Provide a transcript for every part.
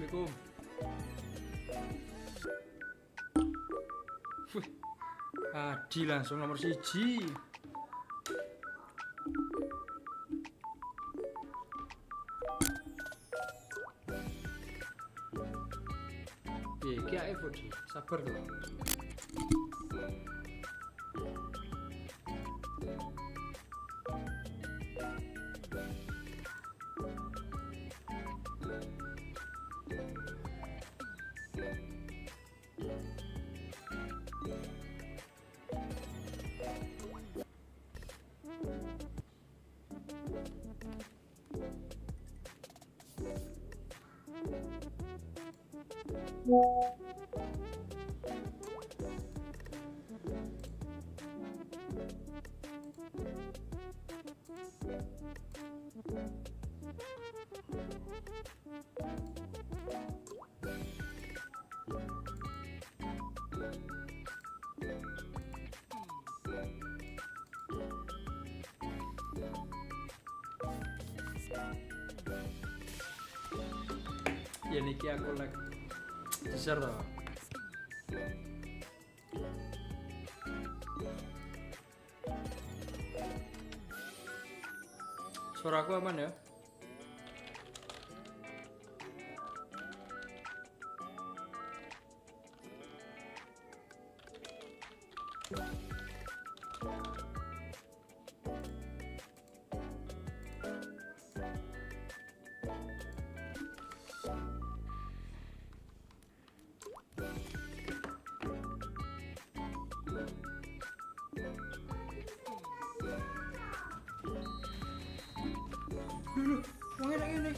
Assalamualaikum. Wih, Adi langsung nomor 1. Iki ae Fudi, sabar tuh. Ya niki aku like share toh. Suaraku aman ya? Wong enak ngene.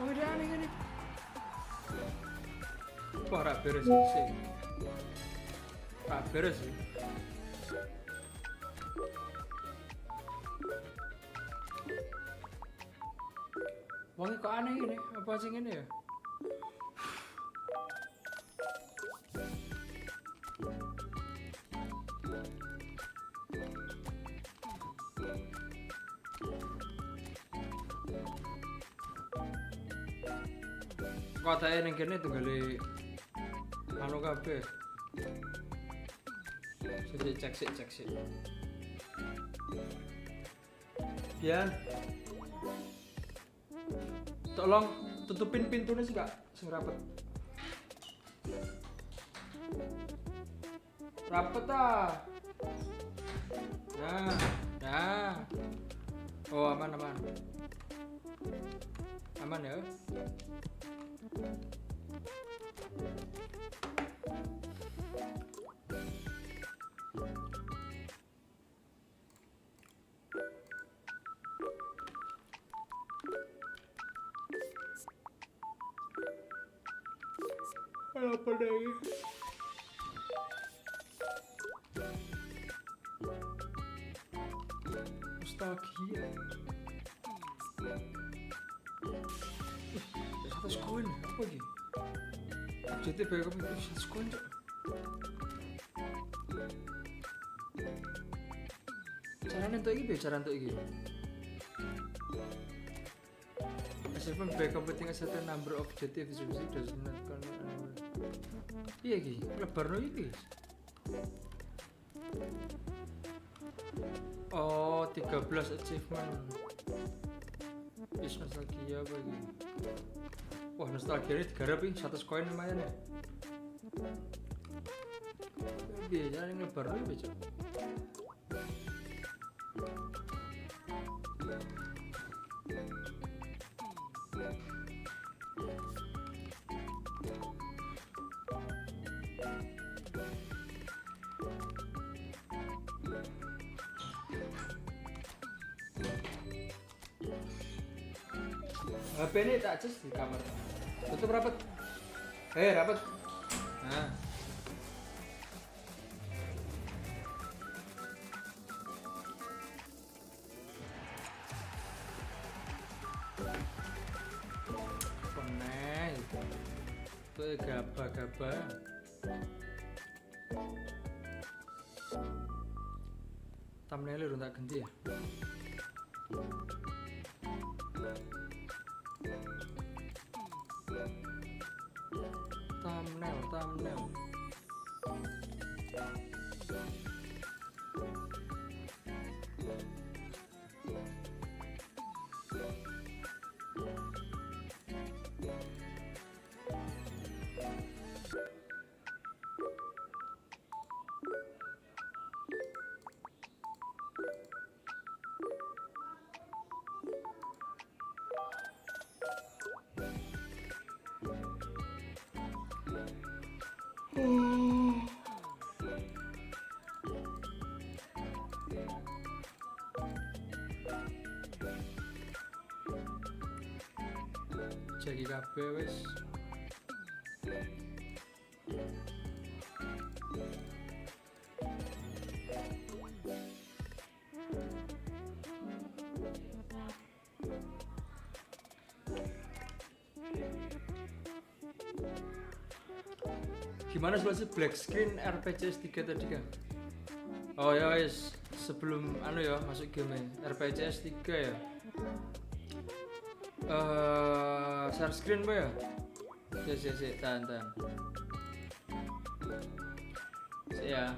Wong enak ngene. Wah, ra beres sih. Ra beres sih. Wong kok aneh ngene, apa sih ngene ya? Kotanya ning kene tunggale anu kabeh. Cek sik. Bian. Tolong tutupin pintunya sih Kak, sing rapet. Rapet ah. Nah. Oh, aman. Aman ya. Apa lagi? Nostalgia. 100 koin apa lagi? Jadi bayar kamu 100 koin cok. Caranya untuk ini, cara untuk ini. Achievement by completing a certain number of objectives does not count. Iya ki, lebar no iki. Oh, 13 achievement. Is nostalgia apa iki? Wah, nostalgia ini digarap iki 100 koin lumayan ya. Piye carane lebar no iki, Cok? HP ini tak cas di kamar. Tutup rapat. Rapat. Nah. Peneh. Tuh gaba-gaba. Thumbnail udah tak ganti ya. jagi kabeh wis. Gimana sih black screen RPGS 3 tadi kan? Oh ya wis, sebelum ya masuk game RPGS 3 ya. Share screen apa ya? Si, tahan. Si ya.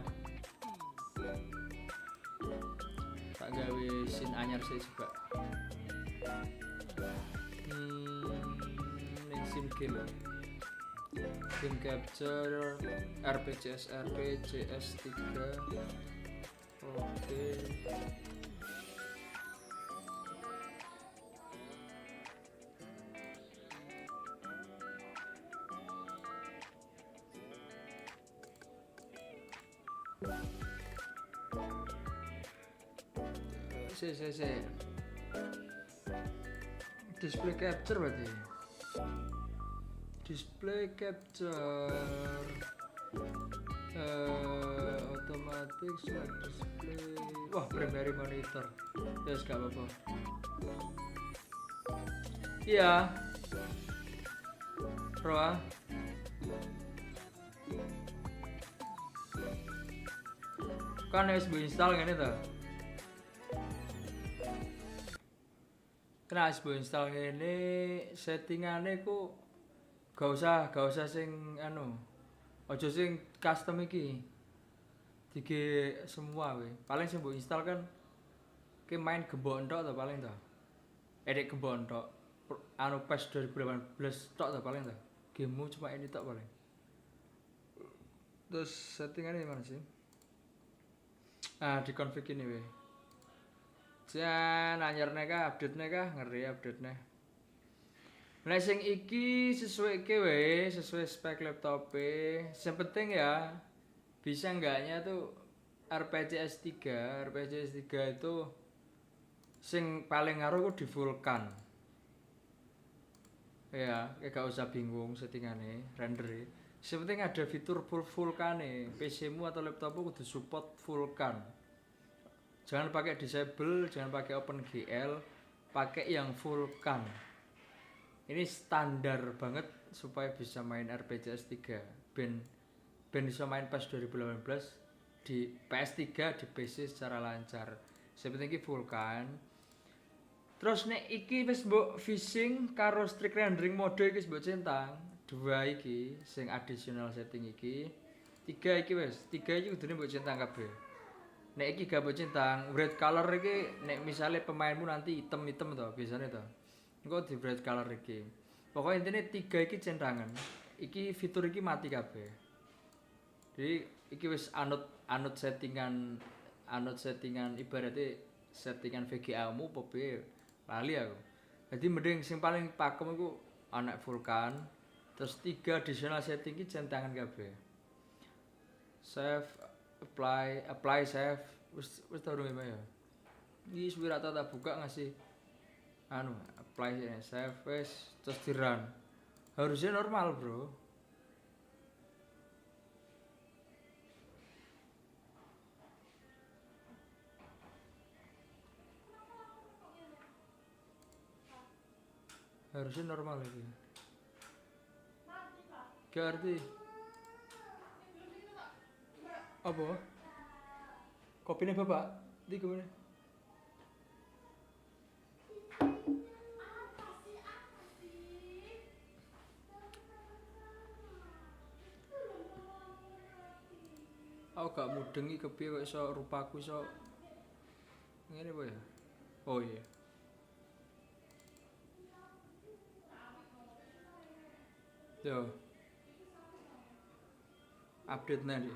Tak gawe scene anyar sih coba. Ning game capture RPGS 3. Oke. Si. Display capture berarti. Display capture automatic smart display. Wah, primary monitor. Yes, gak apa-apa. Iya. Roa. Kan harus install ngene ta. Kena harus install ngene settingane ku gak usah sing ojo sing custom iki. Dige semua we. Paling sing mbok install kan ke main GEMBOX tok ta paling ta. Edit GEMBOX tok. PES 2018 tok ta paling ta. Gamemu cuma ini tok paling. Terus settingannya mana sih? Di config ini we. Jan anyarne kah, update-ne kah, ngeri update-ne. Nek sing iki sesuai spek laptop. Yang penting ya bisa enggaknya tuh RPGS 3 itu sing paling ngaruh ku di Vulkan. Ya, gak usah bingung settingane, render. Yang penting ada fitur Vulkan PC-mu atau laptopmu kudu support Vulkan. Jangan pakai disable, jangan pakai OpenGL, pakai yang Vulkan. Ini standar banget supaya bisa main RPGS 3. Ben bisa main PES 2018 di PS3 di PC secara lancar. Seperti ini Vulkan. Terus nek iki wis mbok fishing karo strict rendering mode iki wis mbok centang. 2 iki sing additional setting iki. 3 iki wis, 3 iki kudune mbok centang kabeh. Nek iki gak mbok centang, red color iki nek misale pemainmu nanti item-item to biasane to. Engko di bright color iki. Pokoknya intinya 3 iki centangan. Iki fitur iki mati kabeh. Jadi iki wis anut settingan ibaratnya settingan VGA-mu apa piye lali aku. Jadi mending sing paling pakem iku anak Vulkan. Terus 3 additional setting iki centangan kabeh. Save, apply save. Wis tau durung ya. Iki suwi rata tak buka ngasih apply save wis terus di run. Harusnya normal, bro. Harusnya normal lagi. Gak arti. Apa? Kopinya bapak? Di kemana? Aku gak mudengi kepiye kok iso rupaku iso ngene apa ya? Oh iya. Yo. Update nanti.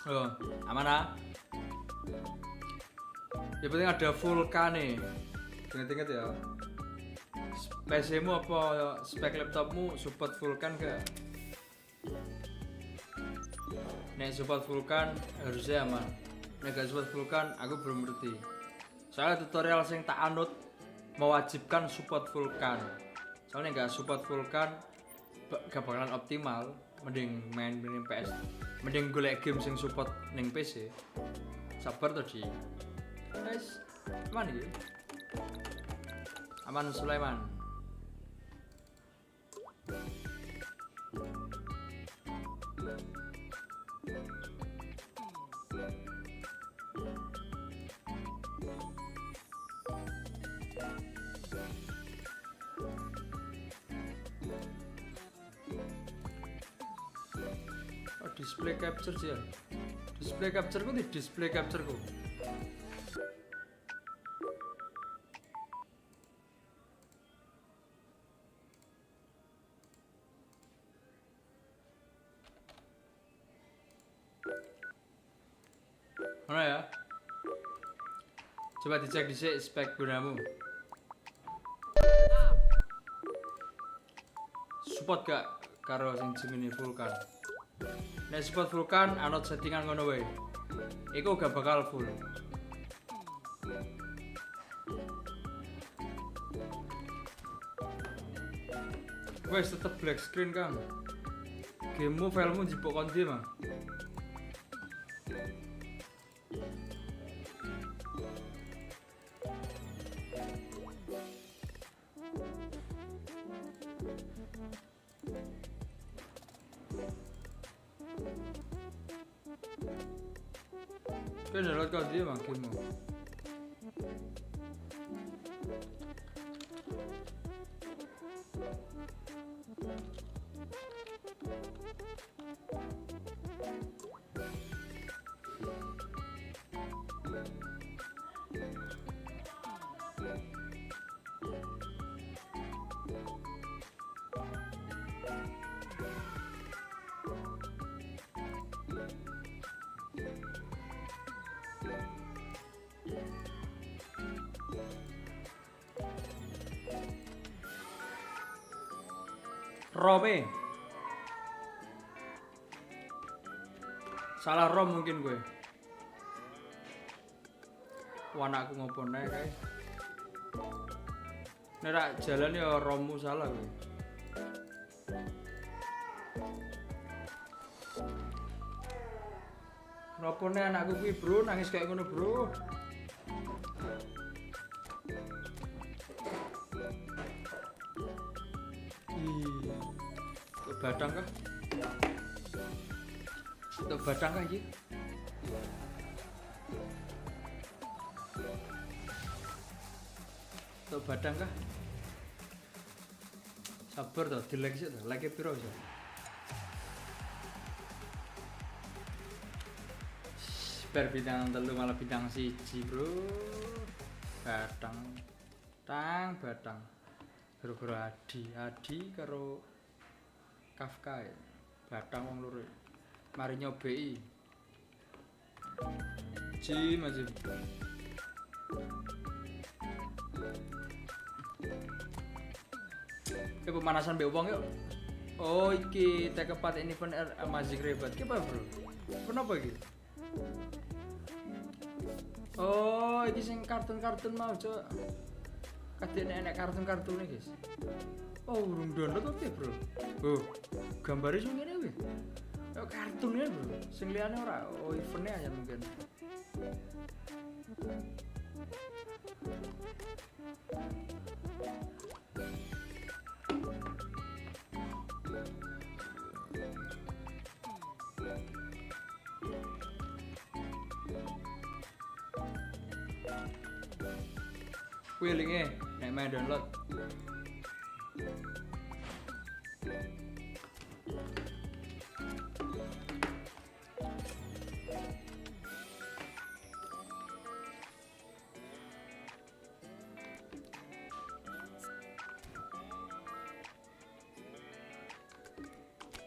Oh, aman ah. Yang penting ada Vulkan nih. Ingat-ingat ya. PC-mu apa spek laptopmu support Vulkan gak? Nek support Vulkan harusnya aman. Nek gak support Vulkan aku belum ngerti. Soalnya tutorial yang tak anut mewajibkan support Vulkan. Soalnya gak support Vulkan gak bakalan optimal. Mending main PS, mending golek game sing support ning PC. Sabar tuh Ji. Guys, aman iki. Aman Sulaiman. Oh, display capture sih ya. Display capture ku di display capture ku. Mana ya? Coba dicek dhisik spek gunamu. Support gak karo sing Gemini Vulkan? Nek support Vulkan anut settingan ngono wae. Iku gak bakal full. Wes tetep black screen Kang. Gamemu filemu jipuk kon ndi, Mang? Kau download kau dia makin mau. ROM salah ROM mungkin gue. Warna aku ngopo nek kae. Nek jalan ya ROMmu salah gue. Kenapa nek anakku kuwi bro nangis kayak ngono bro? Badang kah? Untuk badang kah iki? Untuk badang kah? Sabar toh, di-like sih toh. Like piro iso? Bar bintang 3 malah bintang 1, bro. Badang. Badang. Gara-gara Adi karo Kafka ya, batang wong loro. Mari nyobei. Masih. Pemanasan mbek wong yuk. Oh iki take part ini pun Magic Rebate. Ki apa bro? Kenapa iki? Oh iki sing kartun-kartun mau cok. Kadene enek kartun-kartune guys. Oh, urung download apa bro? Oh, gambarnya sing ngene kuwi. Ya kartunnya bro. Sing liyane ora. Oh, eventnya aja mungkin. Kuwi linke nek main download.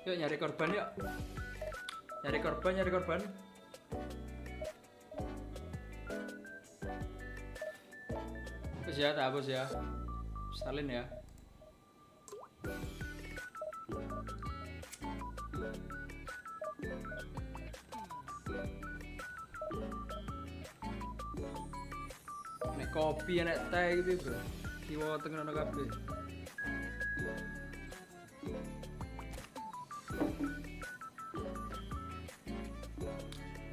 Yuk nyari korban yuk. Nyari korban. Wis ya, tak hapus ya. Salin ya. Nek kopi nek teh gitu, Bro. Kiwa teng ngono kabeh.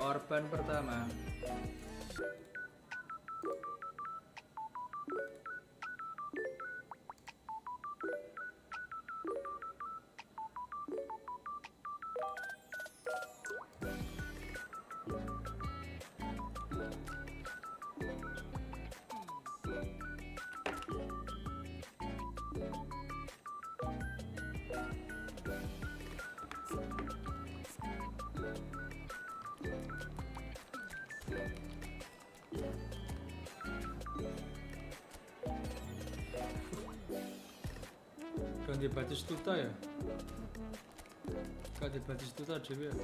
Korban pertama. Ganti Batistuta ya? Ganti Batistuta dhewe ya?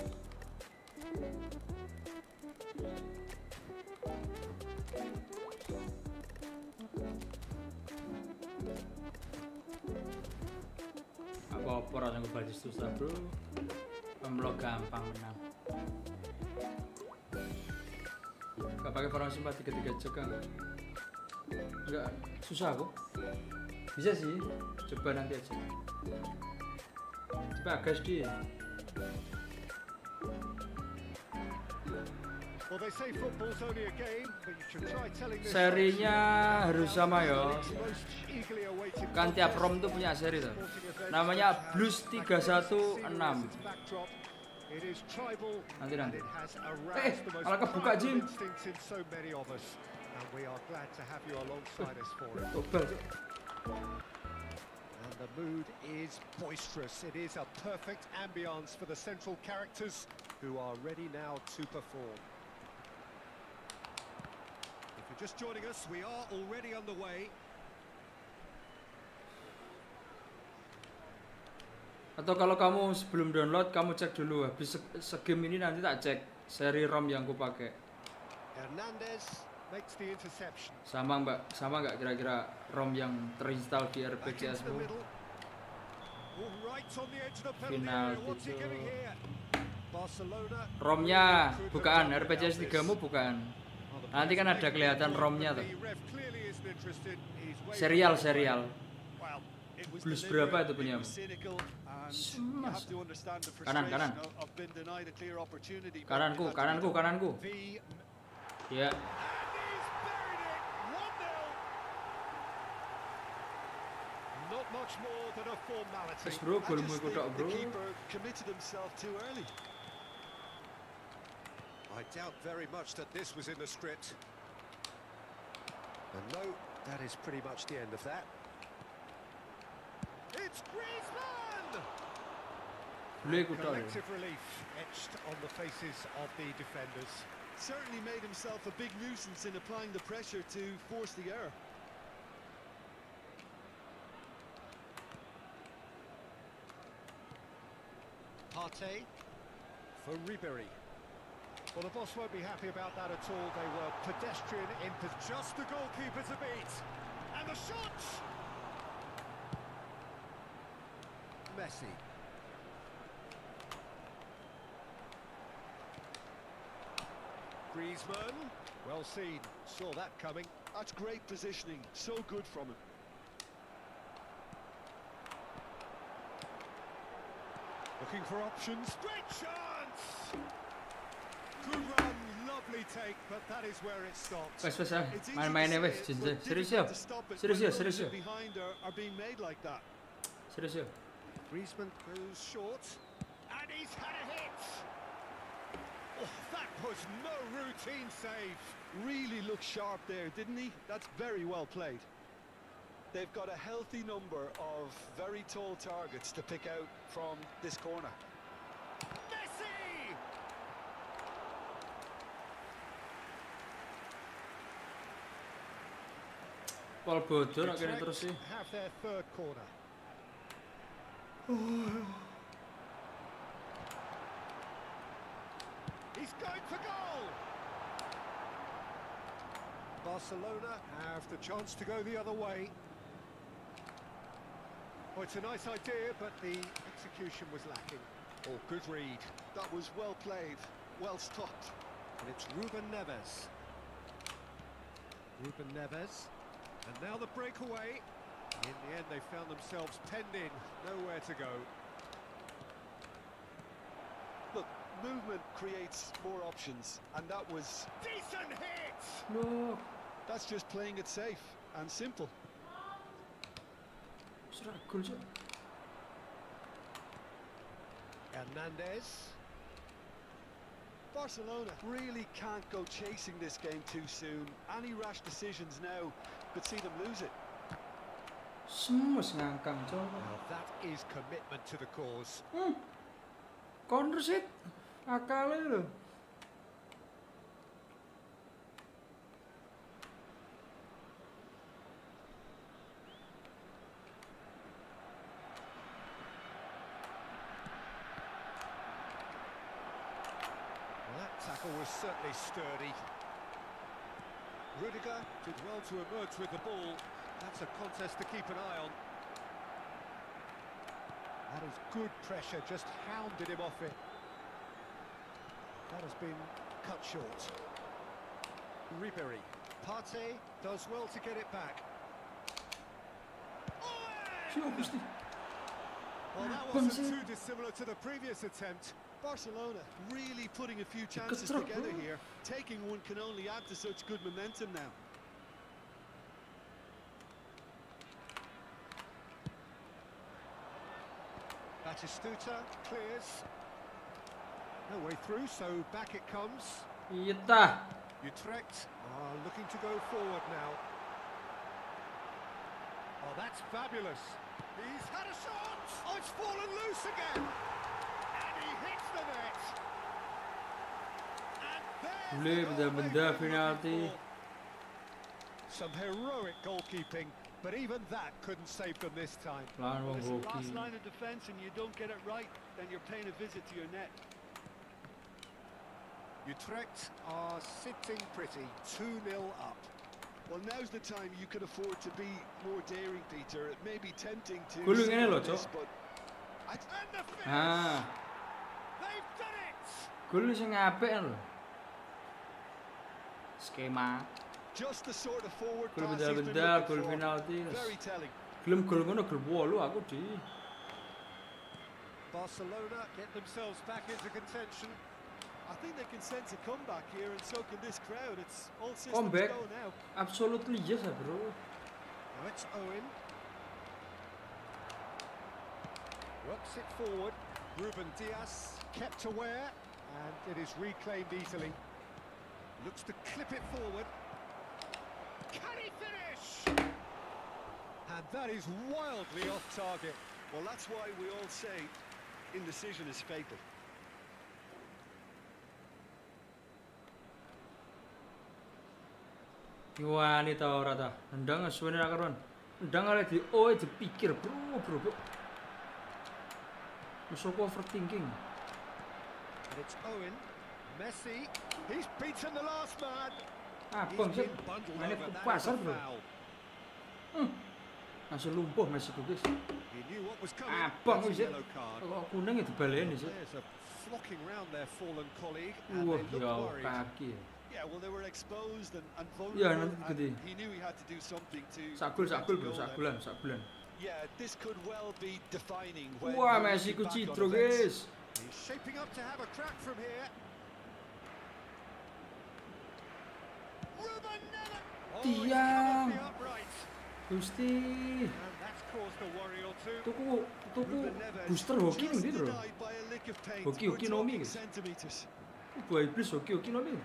Apa-apa ora nggo Batistuta, Bro. Pemlog gampang menang. Gak pakai formasi 4-3-3 cek kan? Enggak susah kok. Bisa sih, coba nanti aja. Coba gas dia. Serinya harus sama ya. Kan tiap ROM tuh punya seri tuh. Namanya Blues 316. Nanti. Malah kebuka Jim. And the mood is boisterous. It is a perfect ambience for the central characters who are ready now to perform. If you're just joining us, we are already on the way. Atau kalau kamu sebelum download kamu cek dulu habis segame ini nanti tak cek seri ROM yang ku pakai. Hernandez makes the interception. Sama nggak kira-kira ROM yang terinstall di RPGS-mu? Final itu ROM-nya bukaan, RPGS 3-mu bukaan. Nanti kan ada kelihatan ROM-nya tuh. Serial. Blues berapa itu punya? Kananku. Ya. Not much more than a formality. Bro, golmu iku tok, bro. I doubt very much that this was in the script. And no, that is pretty much the end of that. It's Griezmann! Collective relief etched on the faces of the defenders. Certainly made himself a big nuisance in applying the pressure to force the error. Partey for Ribery. Well, the boss won't be happy about that at all. They were pedestrian in just the goalkeeper to beat. And the shot! Messi. Griezmann. Well seen. Saw that coming. That's great positioning. So good from him. Looking for options. Great chance! Good run, lovely take, but that is where it stops. Wes main-mainnya wes serius ya. Behind are being made like that. Serius ya. Griezmann goes short, and he's had a hit. Oh, that was no routine save. Really looked sharp there, didn't he? That's very well played. They've got a healthy number of very tall targets to pick out from this corner. Messi! Pol bodoh nak kene terus sih. Have their third corner. He's going for goal. Barcelona have the chance to go the other way. Oh, it's a nice idea, but the execution was lacking. Oh, good read. That was well played, well stopped. And it's Ruben Neves. Ruben Neves. And now the breakaway. In the end, they found themselves penned in. Nowhere to go. Look, movement creates more options, and that was... Decent hit! Loh, That's just playing it safe and simple. seragul sih. Hernandez. Barcelona really can't go chasing this game too soon. Any rash decisions now could see them lose it. Semes ngangkang coba. Now that is commitment to the cause. Counter sih, akalnya loh. Well, that tackle was certainly sturdy. Rudiger did well to emerge with the ball. That's a contest to keep an eye on. That is good pressure, just hounded him off it. That has been cut short. Ribery. Partey does well to get it back. Siapa sih? Well, that Bang wasn't sih. too dissimilar to the previous attempt. Barcelona really putting a few chances Ketrok, together bro. here. Taking one can only add to such good momentum now. Batistuta clears. No way through, so back it comes. Iya tah. Utrecht are looking to go forward now. Oh, that's fabulous. He's had a shot. Oh, it's fallen loose again. And he hits the net. And there's Boleh the goal benda-benda they've been penalti. looking for. Some heroic goalkeeping, but even that couldn't save them this time. Lawan wong Listen, hoki. last line of defence and you don't get it right, then you're paying a visit to your net. Utrecht are sitting pretty, 2-0 up. Well, now's the time you can afford to be more daring, Peter. It may be tempting to Gulung sit ini on loh, this, Cok. but And the finish! Ah, They've done it! gol sing apik lho. Skema. just the sort of forward Gol pass he's been benda-benda, looking gol for. penalti. Very telling. Gelem gol ngono gol 8 aku di. Barcelona get themselves back into contention. I think they can sense a comeback here, and so can this crowd. It's all systems Comeback? go now. Absolutely yes, bro. Now it's Owen. Works it forward. Ruben Diaz kept aware, and it is reclaimed easily. Looks to clip it forward. Can he finish? And that is wildly off target. Well, that's why we all say indecision is fatal. Wah, ini tau ora ta. Ndang suwene ra karuan. Ndang ale dipikir, bro. Masuk overthinking. And it's Owen. Messi. He's beaten the last man. Abang He's sih. been bundled Mainnya over. ke That pasar, is a bro. foul. Langsung lumpuh Messi ku, guys. He knew what was coming. Abang That's a wis. yellow card. Kok kuning ya dibaleni sih. There's a flocking round their fallen colleague, and Wah, they look ya worried. kaki. Yeah, well, they were exposed and vulnerable, Yeah, nanti gede. and he knew he had to do something to... Sakul prevent a bro, goal sakulan. then. Yeah, this could well be defining when Wah, you're Messi ku looking back on citro, events. guys. He's shaping up to have a crack from here. Ruben Neves. Oh, he's come Tiang. off the upright. Gusti. And that's caused a worry or two. Tuku Ruben Neves booster hoki just nih, bro. denied by a lick of paint. Hoki We're nomi, talking guys. centimeters. Gua iblis hoki nomi.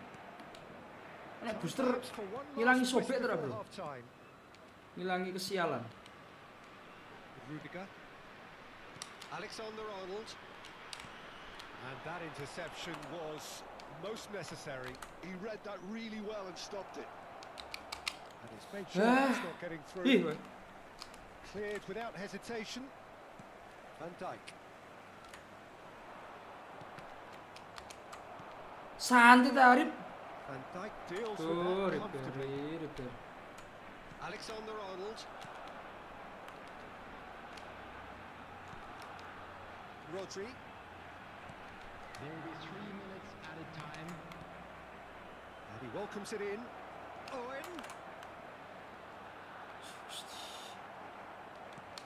Nek booster Perhaps for one ngilangi last twist sobek ta, before bro. half-time. Ngilangi kesialan. Rudiger. Alexander-Arnold. And that interception was most necessary. He read that really well and stopped it. And it's made sure it's not getting Ih, through. weh. Cleared without hesitation. Van Dijk. Santai ta Arif. And Dijk deals with Tuh, that comfortably. repair. Alexander-Arnold. Rodri. There will be 3 minutes added time. And he welcomes it in. Owen.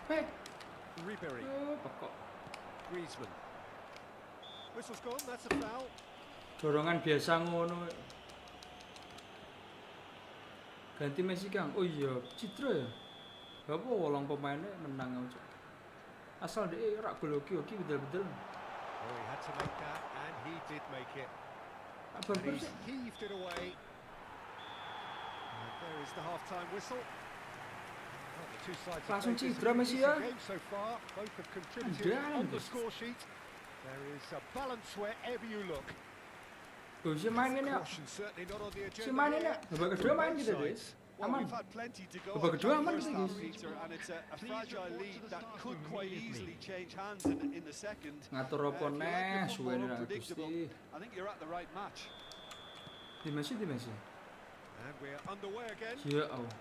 Hei, Ribery. pokok. Griezmann. Whistle's gone, that's a foul. Dorongan biasa ngono. Ganti Messi Kang. Oh iya, Citra ya. Apa wolong pemainnya menang aja. Asal dia rak gol oki betul-betul. Oh, he had to make that, and he did make it. Apa And he's sih? heaved it away. And there is the half-time whistle. Well, the two sides have Langsung played this cedera Messi ya. game so far. Both have contributed Andalan, on the Gus. score sheet. There is a balance wherever you look. Oh, si main ini ya. Caution certainly not on the agenda. Si main ini ya. Babak kedua main kita deh. Well, Aman. we've had plenty to go Babak on kedua in aman the first kita, half, guys. Peter, and it's a fragile lead that could quite easily change hands in the second. Ngatur If apa you like neh, your suwe football nih unpredictable, Gusti. I think you're at the right match. Di Messi. And we're underway again. Ya Allah.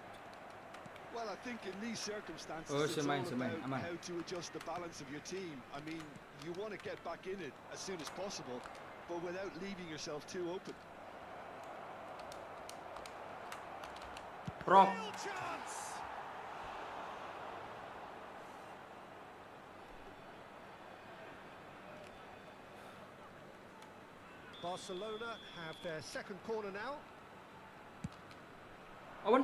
Well, I think in these circumstances, Oh, it's all semain, about aman. how to adjust the balance of your team. I mean, you want to get back in it as soon as possible, but without leaving yourself too open. Rock. Real chance. Barcelona have their second corner now. Awan.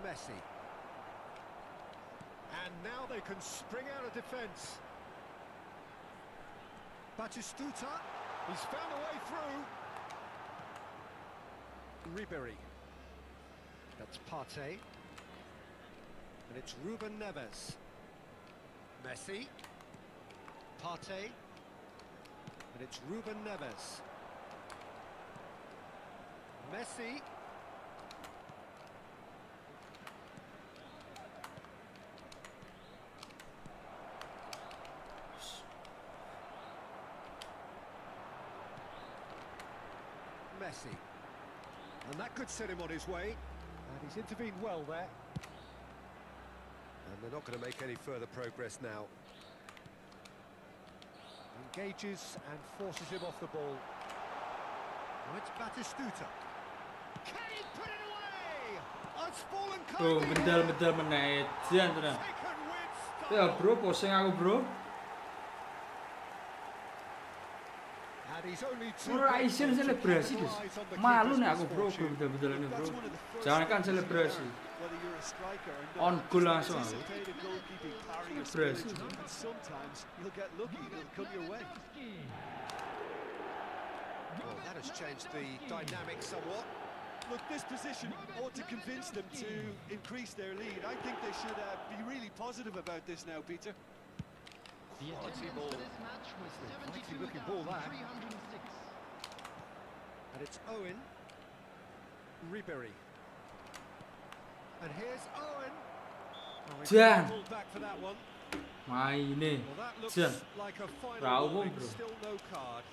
Messi. And now they can spring out of defence. Batistuta, he's found a way through. Ribery. That's Partey. And it's Ruben Neves. Messi. Partey. And it's Ruben Neves. Messi. Messi. And that could set him on his way. And he's intervened well there. And they're not going to make any further progress now. Engages and forces him off the ball. Now it's Batistuta. Can he put it away? It's fallen Oh, kindly. bedal menit. Jian tuh dah. Taken with Ya style. bro, pusing aku bro. And he's only two Ora goals isin to selebrasi guys. capitalise on the Malu keeper's nih aku bro, misfortune. betul-betul ini bro. That's one of the first Jangan kan things you selebrasi. learn, whether you're a striker or not. On goal Just langsung aku. anticipate a goalkeeping parry or Selebrasi. spillage, and sometimes you'll get lucky, it'll come your way. Well, that has changed the dynamic somewhat. Look, this position ought to convince them to increase their lead. I think they should be really positive about this now, Peter. The Quality attendance ball. for this match was Quality looking ball, that. 72,306. And it's Owen. Ribery. And here's Owen. Oh, he's Jan. pulled back for that one. Main nih. Well, that looks Jan. like a final Raum, warning. bro. Still no card.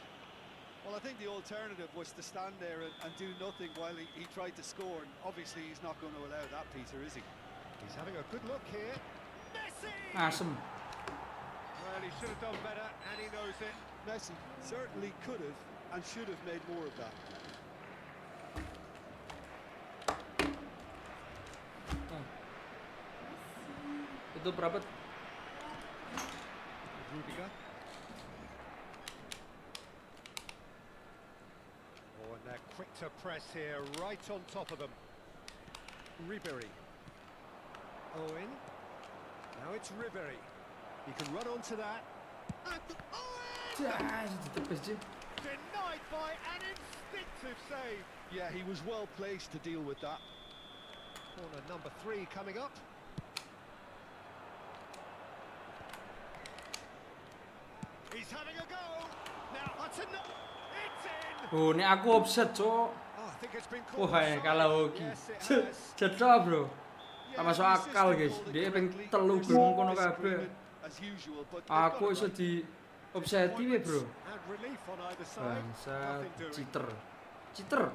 Well, I think the alternative was to stand there and do nothing while he tried to score. And obviously, he's not going to allow that, Peter, is he? He's having a good look here. Messi! Asem. Well, he should have done better, and he knows it. Messi certainly could have and should have made more of that. Itu berapa? Rudiger. Oh, and they're quick to press here, right on top of them. Ribery. Owen. Now it's Ribery. He can run onto that. And Owen! Jas, ditepis sih. Denied by an instinctive save. Yeah, he was well placed to deal with that. Corner number 3 coming up. He's having a go. Now Hudson. It's in. Oh, ini aku offset, cok. Oh, I think it's been called Wah, offside. kalah hoki. Yes, it has. Cedok, bro. Yeah, Tak masuk the akal, system guys. called it Dia ping correctly. telu There's gol some kono kabeh. disagreement as usual, but they've got Aku it iso right. di Offside ya, bro. And relief on either side. Bangsa Nothing doing. cheater.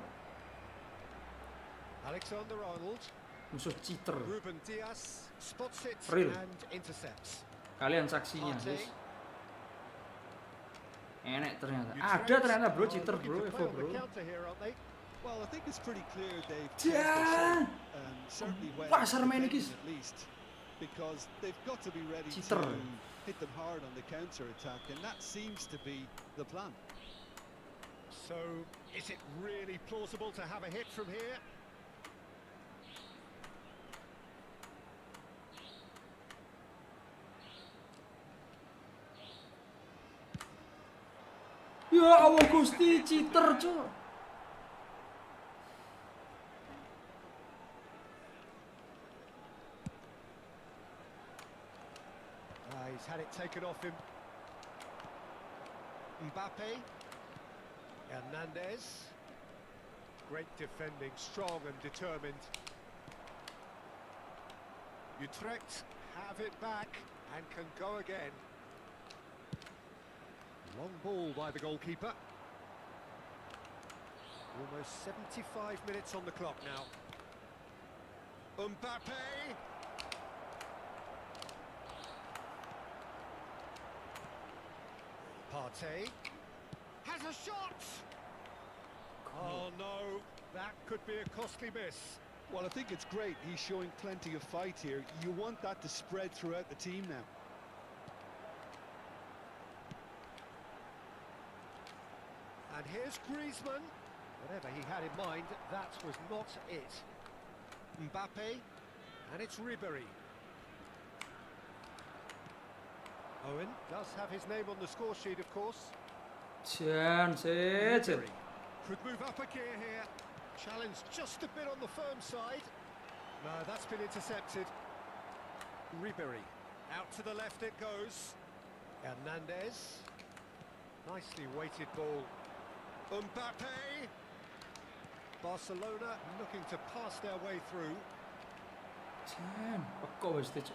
Alexander-Arnold. Musuh cheater. Ruben Dias spots it Real. and intercepts. Kalian saksinya, Partey. guys. Enak ternyata. Utrecht Ada ternyata, bro, are cheater, looking bro, to Evo, play on the bro. counter here, aren't they? Well, I think it's pretty clear they've Yeah. tested themselves, and certainly when Pasar main iki. defending at least, because they've got to be ready Cheater. to hit them hard on the counter attack, and that seems to be the plan. So, is it really plausible to have a hit from here? Ya Allah Gusti, cheater, cok. He's had it taken off him. Mbappe. Hernandez. Great defending, strong and determined. Utrecht have it back and can go again. Long ball by the goalkeeper. Almost 75 minutes on the clock now. Mbappe. Partey has a shot. Oh no, that could be a costly miss. Well, I think it's great. He's showing plenty of fight here. You want that to spread throughout the team now. And here's Griezmann. Whatever he had in mind, that was not it. Mbappe, and it's Ribéry. Owen does have his name on the score sheet, of course. Jan, Ribéry could move up a gear here. Challenge just a bit on the firm side. No, that's been intercepted. Ribéry, out to the left it goes. Hernandez, nicely weighted ball. Mbappe. Barcelona looking to pass their way through. Jan, peko wis cok.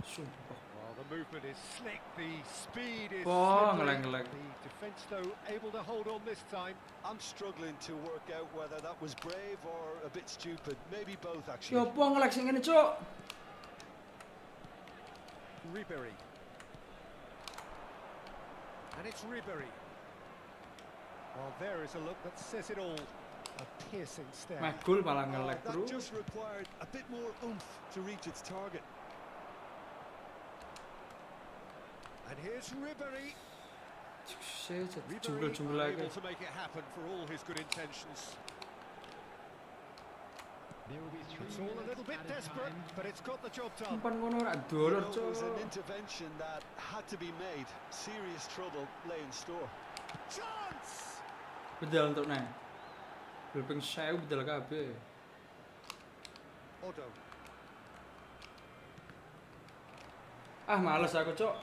Sumpah. Well, the movement is slick, the speed is Oh, slippery. ngeleng-ngeleng. The defence, though, able to hold on this time. I'm struggling to work out whether that was brave or a bit stupid. Maybe both, Ya actually. apa ngelek sing ngene, cok? Ribéry. And it's Ribéry. Well, there is a look that says it all. A piercing stare. Meh gol malah Oh, ngelek, bro. that just required a bit more oomph to reach its target. And here's Ribéry. Ribéry Jungkel-jungkel lagi. unable to make it happen for all his good intentions. There will be 3 It's all a little minutes bit at a desperate, time. but it's got the job done. Umpan ngono ora You dolor, know, it was an cok. intervention that had to be made. Serious trouble lay in store. Chance! Bedal untuk neh. Gol ping 1000 bedal kabeh. Odo. Ah, males aku, cok.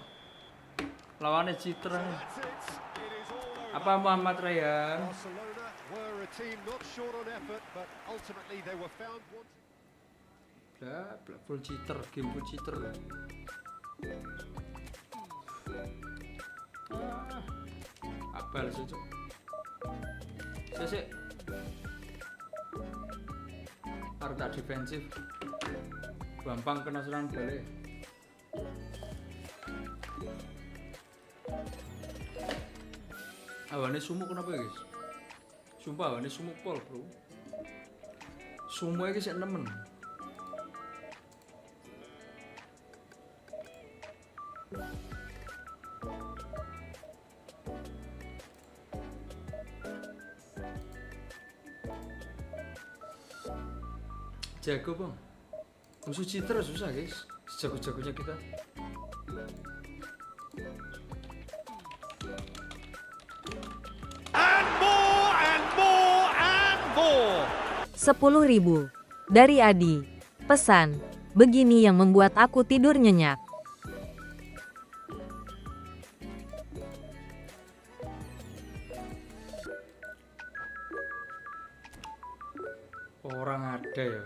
Lawannya cheater. That's it. It is all over. Apa Muhammad Rayhan? Barcelona were a team not short on effort, but ultimately they were found wanting. Bla bla full cheater, game full cheater. Apal sih, cok. Sik. Harus tak defensif. Gampang kena serang balik. Awane sumuk kenapa ya, guys? Sumpah awane sumuk pol, bro. Sumuk iki sik nemen. Jago, Bang. Musuh cheater susah, guys. Sejago-jagonya kita. And more and more and more. 10.000 dari Adi. Pesan, begini yang membuat aku tidur nyenyak. Orang ada ya,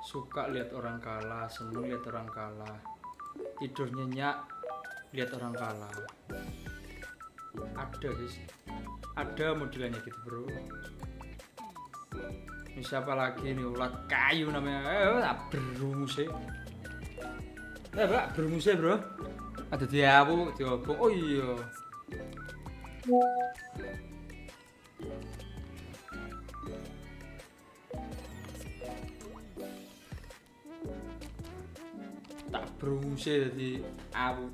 suka lihat orang kalah, seneng lihat orang kalah, tidur nyenyak lihat orang kalah. Ada guys, ada modelannya gitu bro. Ini siapa lagi nih, ulat kayu namanya. Bermusik. Pak, bermusik bro. Ada diobong. Oh iya. Tak bermusik jadi awu.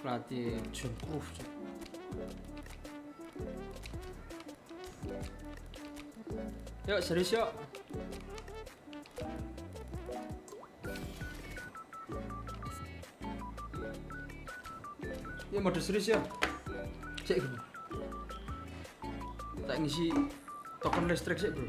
Pelatih John Proof. Yuk serius yuk. Ya mode serius ya. Cek bro. Tak ngisi token listrik sih bro.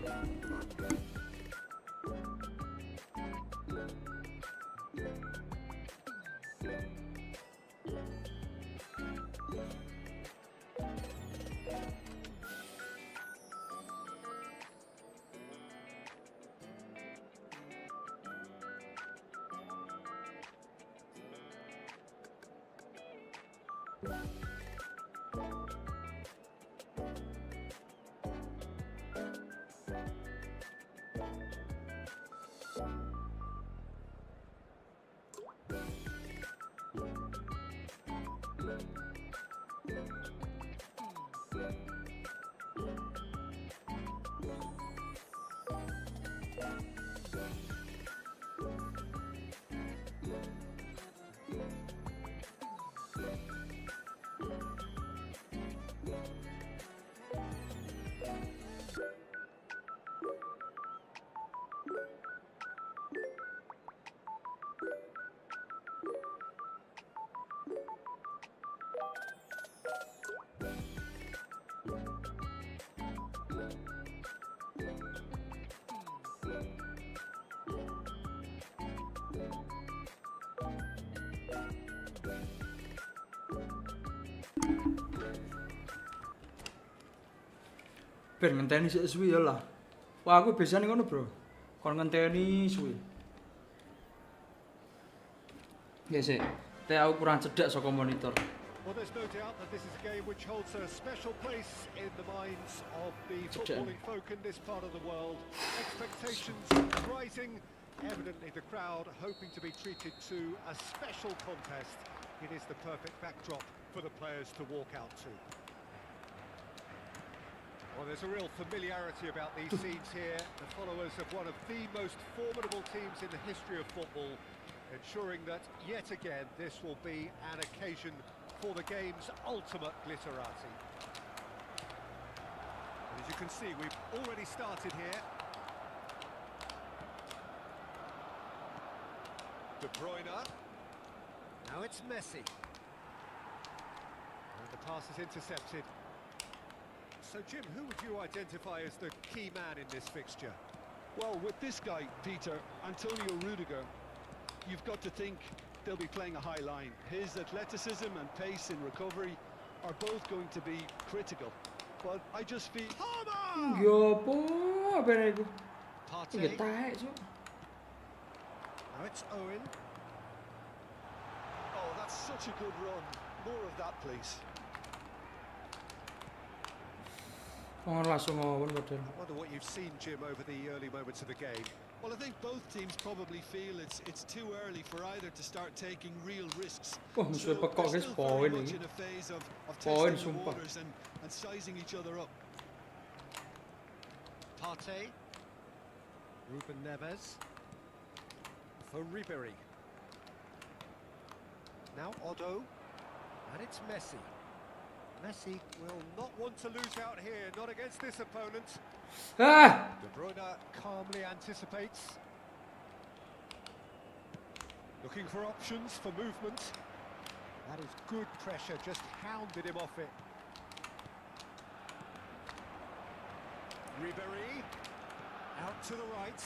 Ben ngenteni sik suwi ya lah. Wah aku biasane ngono bro. Kon ngenteni suwi. Ya sik. Teh aku kurang cedhak saka monitor. Well, there's no doubt that this is a game which holds a special place in the minds of the footballing folk in this part of the world. Expectations rising, evidently the crowd hoping to be treated to a special contest. It is the perfect backdrop for the players to walk out to. Well, there's a real familiarity about these scenes here. The followers of one of the most formidable teams in the history of football, ensuring that yet again this will be an occasion for the game's ultimate glitterati. As you can see, we've already started here. De Bruyne. Now it's Messi. And the pass is intercepted. So, Jim, who would you identify as the key man in this fixture? Well, with this guy, Peter, Antonio Rudiger, you've got to think they'll be playing a high line. His athleticism and pace in recovery are both going to be critical. But I just feel... Yo po, apa ni aku? Partey. Enggak tahu so. Now it's Owen. Oh, that's such a good run. More of that, please. Langsung ngawon padahal. I wonder what you've seen, Jim, over the early moments of the game. Well, I think both teams probably feel it's too early for either to start taking real risks. Wah, musuh So pekok they're guys, still very poin much ini. in a phase of Poin, testing the sumpah. waters and sizing each other up. Partey. Ruben Neves. For Ribery. Now Otto. And it's Messi. Messi will not want to lose out here, not against this opponent. Ah! De Bruyne calmly anticipates. Looking for options for movement. That is good pressure, just hounded him off it. Ribery, out to the right.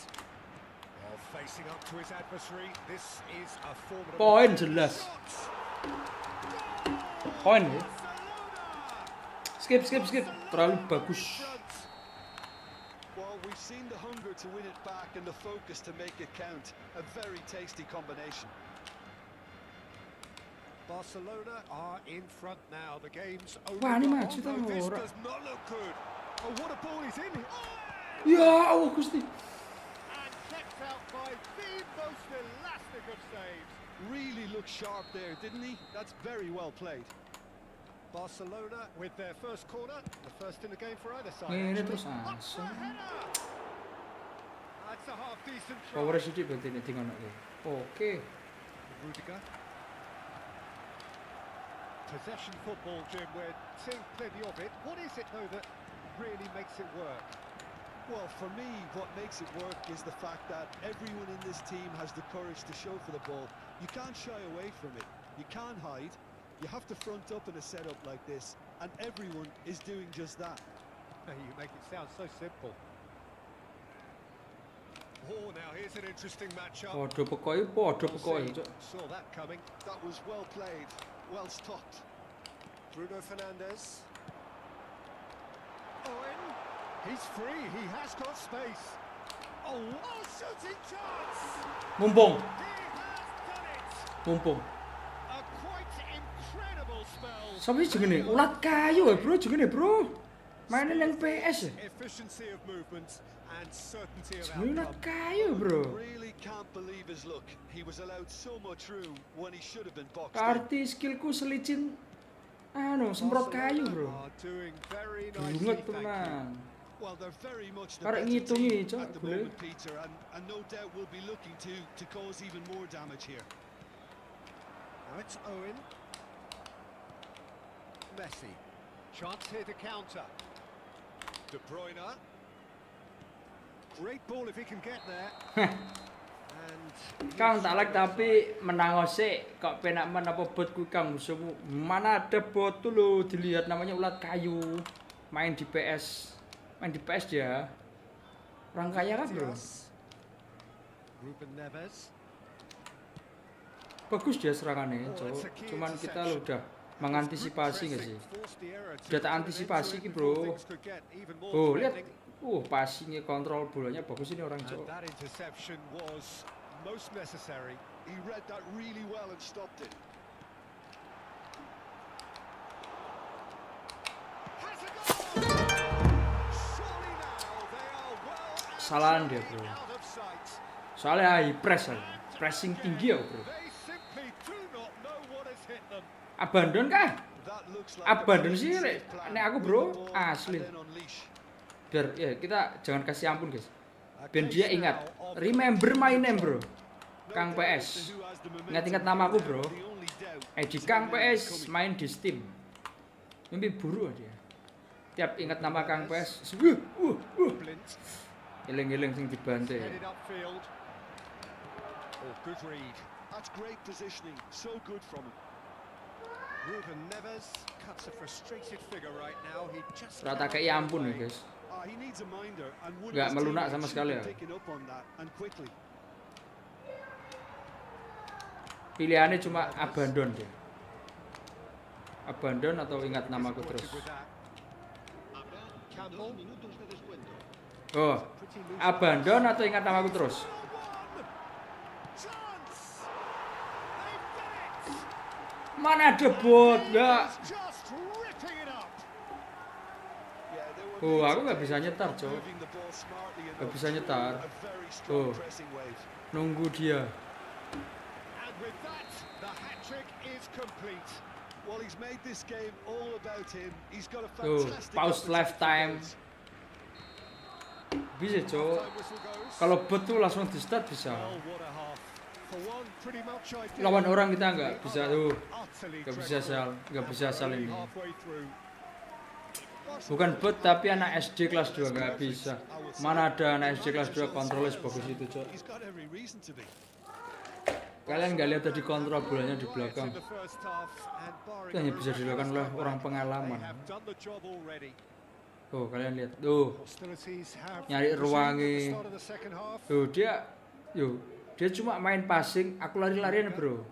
While facing up to his adversary, this is a formidable... Poin jelas. Poin ya. Skip. Terlalu bagus. Well, we've seen the hunger to win it back, and and the focus to make it count. A very tasty combination. Barcelona are in front now. The game's over. Wah, ini maju tau This ora. does not look good. Oh, what a ball he's in. Ya Allah Gusti. And kept out by the most elastic of saves. Really looked sharp there, didn't he? That's very well played. Barcelona with their first corner, the first in the game for either side. Ini actually. terus Up for asem. a header. That's a half decent Power try. sithik berarti nek dingonoke. Oke. Rudiger. Possession football, Jim. We're seeing plenty of it. What is it though that really makes it work? Well, for me, what makes it work is the fact that everyone in this team has the courage to show for the ball. You can't shy away from it. You can't hide. You have to front up in a setup like this, and everyone is doing just that. You make it sound so simple. Oh, now here's an interesting matchup. Padha pekoki, padha We'll pekoki, see. Cuk. Saw that coming. That was well played, well stopped. Bruno Fernandes. Owen. He's free. He has got space. Oh, what a shooting chance! Mumpung, He has done it. mumpung. A quite incredible spell. Sapa sih jenenge? Ulat kayu ya, Bro, jenenge, Bro. Mainin yang PS ya. Efficiency of movement and certainty of Jenenge ulat outcome. kayu, Bro. Really can't believe his luck. He was allowed so much room when he should have been boxed in. Arti skillku selicin semprot kayu, Bro. Are doing very Bunget nicely, thank you. tenan. Well, they're very much the Karek better ngitungi, team Cok, at the boleh. moment, Peter, and no doubt will be looking to cause even more damage here. Now it's Owen. Messi. Chance here to counter. De Bruyne. Great ball if he can get there. And Kang tak like tapi menang sik kok penak men apa bot ku Kang musuhmu. Mana ada bot tuh lo dilihat namanya ulat kayu. Main di PS. Main di PS dia. Orang kaya kan, Bro. Diaz. Ruben Neves. Bagus dia serangannya, Cok. Cuman kita lo udah mengantisipasi nggak sih? Udah tak antisipasi ki, Bro. Oh, lihat. Passingnya kontrol bolanya bagus ini orang, And Cok. that interception was most necessary. He read that really well and stopped it. Has a goal! Surely now they are well Kesalahan dia, Bro. out of sight. Soalnya high press aja. Pressing tinggi ya, Bro. They simply do not know what has hit them. Abandon kah? That looks like Abandon a sih, pretty Rek. safe plan. Nek aku, Win Bro, the ball asli. and then unleash. Biar ya kita jangan kasih ampun, guys. A Biar case dia ingat. now of Remember my name, Bro. No Kang doubt PS. as to who has the momentum Ingat-ingat nama aku, here. Bro. The only doubt Di is Kang the man PS coming. main di Steam. Mimpi buru dia. Tiap ingat nama Kang PS, Blint. eling-eling sing dibantai. Headed upfield. Oh, good read. That's great positioning. So good from him. Ruben Neves cuts a frustrated figure right now. He just Rata cannot kayak get ampun nih, away. guys. He needs a minder and one Nggak of his melunak teammates sama should sekali be ya. picking up on that and quickly. Pilihannya cuma abandon dia. Abandon atau ingat namaku terus. Disappointed with that. Campbell. Oh, Pretty loose. abandon atau ingat namaku terus. Chance. They've done it. Mana ada bot, nggak? He's just ripping it up. Yeah, they were Oh, made aku to nggak pay, bisa nyetar, not Cok. moving the ball smartly Nggak enough bisa through nyetar. a very strong Oh. pressing wave. Nunggu dia. And with that, the hat-trick is complete. Well, he's made this game all about him. He's got a Oh, fantastic pause appetite lifetime. for goals. Bisa, Cok. Time whistle goes. Kalau bot tuh langsung di start bisa. Well, what a half. For one, pretty much ideal. Lawan orang kita nggak The bisa other, tuh. utterly Nggak bisa dreadful. asal, nggak bisa And asal we're only ini. halfway through. Bukan bot tapi anak SD kelas 2 nggak bisa. Mana ada anak SD kelas 2 kontrolnya sebagus itu, Cok. He's got every reason to be. Kalian nggak lihat tadi kontrol bolanya di Right belakang. in the first half, and barring Itu hanya a bisa dilakukan oleh orang pengalaman. They have done the job already. Tuh, kalian lihat. Tuh, Hostilities have Nyari resumed at ruangnya. the start of the second half. tuh dia cuma main passing, aku lari-larian, Bro.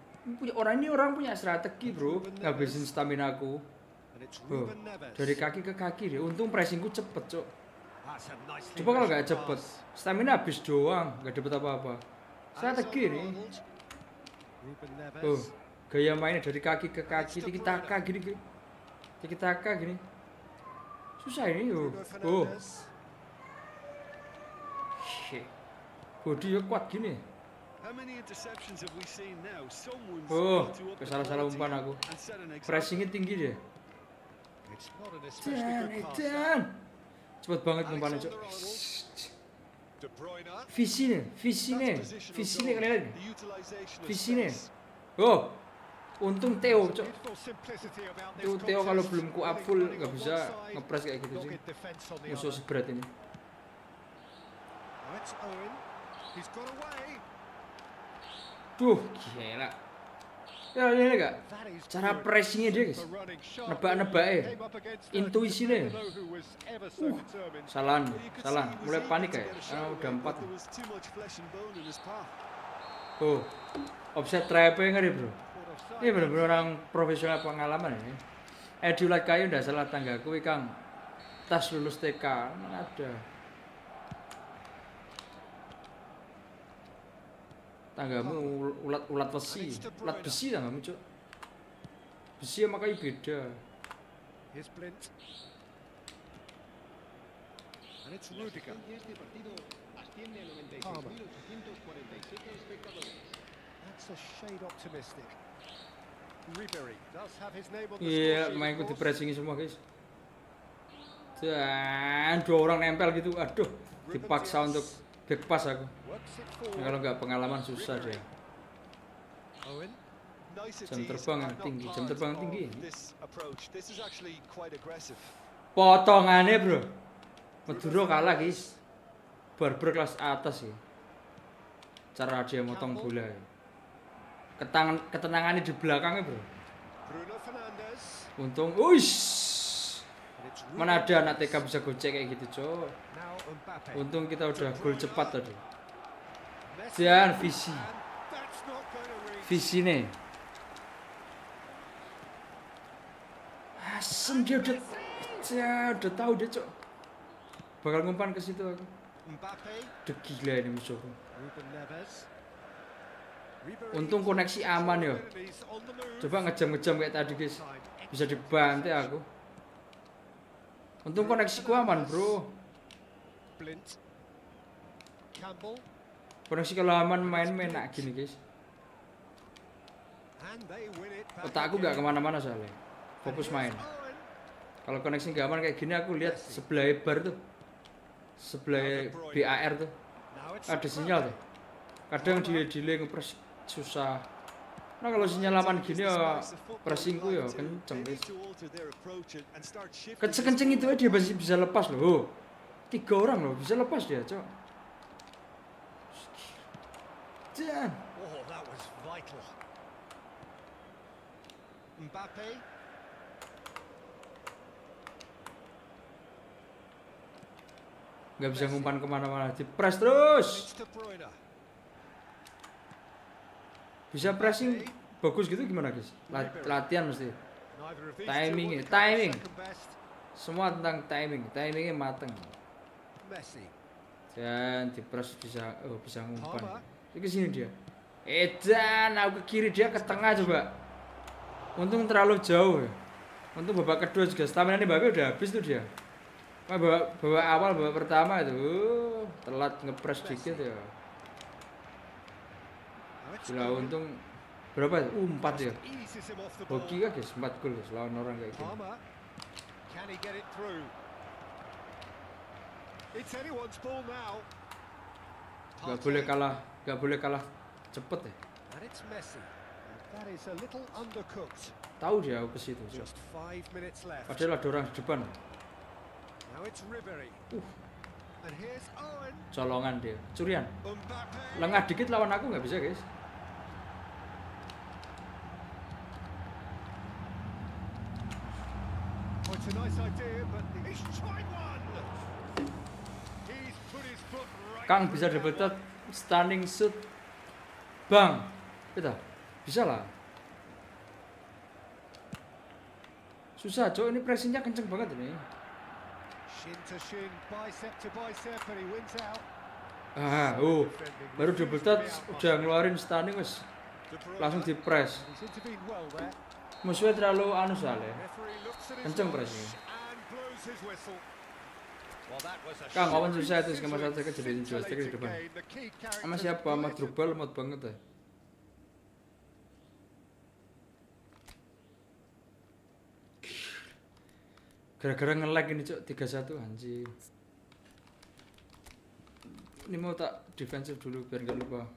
Orang punya strategi, Bro. Ngabisin stamina aku. And it's Tuh, Ruben Neves. dari kaki ke kaki dia. Untung pressingku cepet, Cok. That's a nicely Coba kalau nggak measured cepet, pass. stamina habis doang, nggak dapat apa-apa. Saya tegi nih. Ruben Oh, Neves. gaya mainnya dari kaki ke kaki, tiki taka gini, tiki taka gini. Susah ini, oh. Bruno Oh, Fernandes. shit. Bodinya kuat gini. How many interceptions have we seen now? Someone's Oh, got to up the salah quality umpan aku. and set an example. Pressingnya tinggi dia. It's not an especially good pass. Dan. Cepet banget umpannya, Cok. De Bruyne. Visi nih, visi nih, visi nih kalian. The utilization of Visi nih. space. Oh, untung Theo, Cok. Beautiful simplicity about this Tuh Theo kalau contest. belum ku-up Winning full running nggak on bisa one side, ngepres kayak gitu sih. dogged defense on the Musuh other. seberat ini. Now it's Owen. He's got away. Duh, gila. Ya ini enggak. That is Cara good. pressingnya dia, guys. Super running, sharp Nebak-nebaknya. came up against Intuisinya. you know who was ever so determined. Salah, Well, you could salah. see he was Mulai eager panik to kayak. get a shot Ah, away, udah 4. but there was too much flesh and bone in his path. Oh, offset trap-nya ngeri, Bro. Caught offside. Ini bener-bener orang profesional pengalaman ini. Ulat kayu ndak salah tanggaku Kang. Tas lulus TK, mana ada. Tanggamu ulat besi, ulat besi tanggamu, Cuk. Besi sama kayu beda. Here's Blint. And it's Rudiger. Y este partido asciende a 96.847 espectadores. That's a shade optimistic. Ribery does have his name on the Iya, score sheet, mainku of course. dipressingi semua, guys. Dan 2 orang nempel gitu, aduh, dipaksa untuk back pass aku. Works it Nah, forward. kalau nggak pengalaman susah dia. Owen. Niceties Jam terbang are not tinggi, jam part terbang of tinggi. This approach. This is actually quite aggressive. Potongannya, Bro. Maduro kalah, guys. Barber kelas atas sih. Cara dia motong bola. Ketenangannya di belakangnya, Bro. Bruno Fernandes. Untung, uish. And it's Mana Ruben ada anak Neves. TK bisa gocek kayak gitu, Cok. Now Mbappe. Untung kita udah gol cepat tadi. Messi. Dan visi. And that's not going to reach. Visi nih. Asem dia udah tahu dia, Cok. Bakal ngumpan ke situ aku. Mbappe. Udah gila ini musuhku. Ruben Neves. Ribery. Untung koneksi aman ya. He's on the move. Coba ngejam-ngejam kayak tadi, guys. Bisa dibantai aku. Untung koneksiku aman, Bro. Blint. Campbell. Koneksi kalau aman main-main enak gini, guys. And they win it back Otakku again. nggak kemana-mana soalnya. Fokus main. Owen. Kalau koneksi nggak aman kayak gini, aku lihat sebelah bar tuh, sebelah BAR tuh, Now it's ada sinyal tuh. Kadang delay ngepres susah. Nah kalau sinyal aman gini ya, pressingku ya kenceng, guys. Kenceng itu aja dia masih bisa lepas loh. Oh, 3 orang loh bisa lepas dia, Cok. Dan Oh, that was vital. Mbappe. nggak bisa ngumpan kemana-mana, dipres terus. It's De Bruyne. Bisa pressing bagus gitu gimana, guys? Latihan mesti. Neither of these Timing, two will timing. become second best. Semua tentang timingnya mateng. Messi. Dan dipres bisa bisa ngumpan. Palmer. Ini ke sini dia. Dan aku ke kiri, dia ke tengah coba. Untung terlalu jauh ya. Untung babak kedua juga stamina Mbappe udah habis tuh dia. Babak awal, babak pertama itu telat ngepres dikit ya. Now it's Gila, Owen. untung berapa ya? 4 ya. Eases him off the ball. Hoki kan guys, 4 gol guys lawan orang kayak gini. Palmer. Can he get it through? It's anyone's ball now. Gak boleh kalah cepet ya. And it's Messi. And that is a little undercooked. Tahu dia aku ke situ. Just 5 minutes left. Padahal ada orang di depan. Now it's Ribery. And here's Owen. Colongan dia, curian. Mbappe. Lengah dikit lawan aku nggak bisa guys. Oh, it's a nice idea, but he's tried one. He's put his foot right. Kang through bisa that double one. tap standing shoot. Bang. Kita bisa lah. Susah, Cok. Ini pressingnya kenceng banget ini. Shin to shin, bicep to bicep, and he wins out. Baru double touch udah ngeluarin stunning wes langsung di press. He's intervened well there. Musuhnya terlalu anu soalnya. Referee looks at his Kenceng watch pressnya. and blows his whistle. Well, that was a Kang, kawan shocking susah itu skema influence satu jadi joystick di depan. game. The key character Sama siapa? Sama Drupal lemot banget ya. Gara-gara nge-lag ini cok 31 anjing. Ini mau tak defensif dulu biar gak lupa.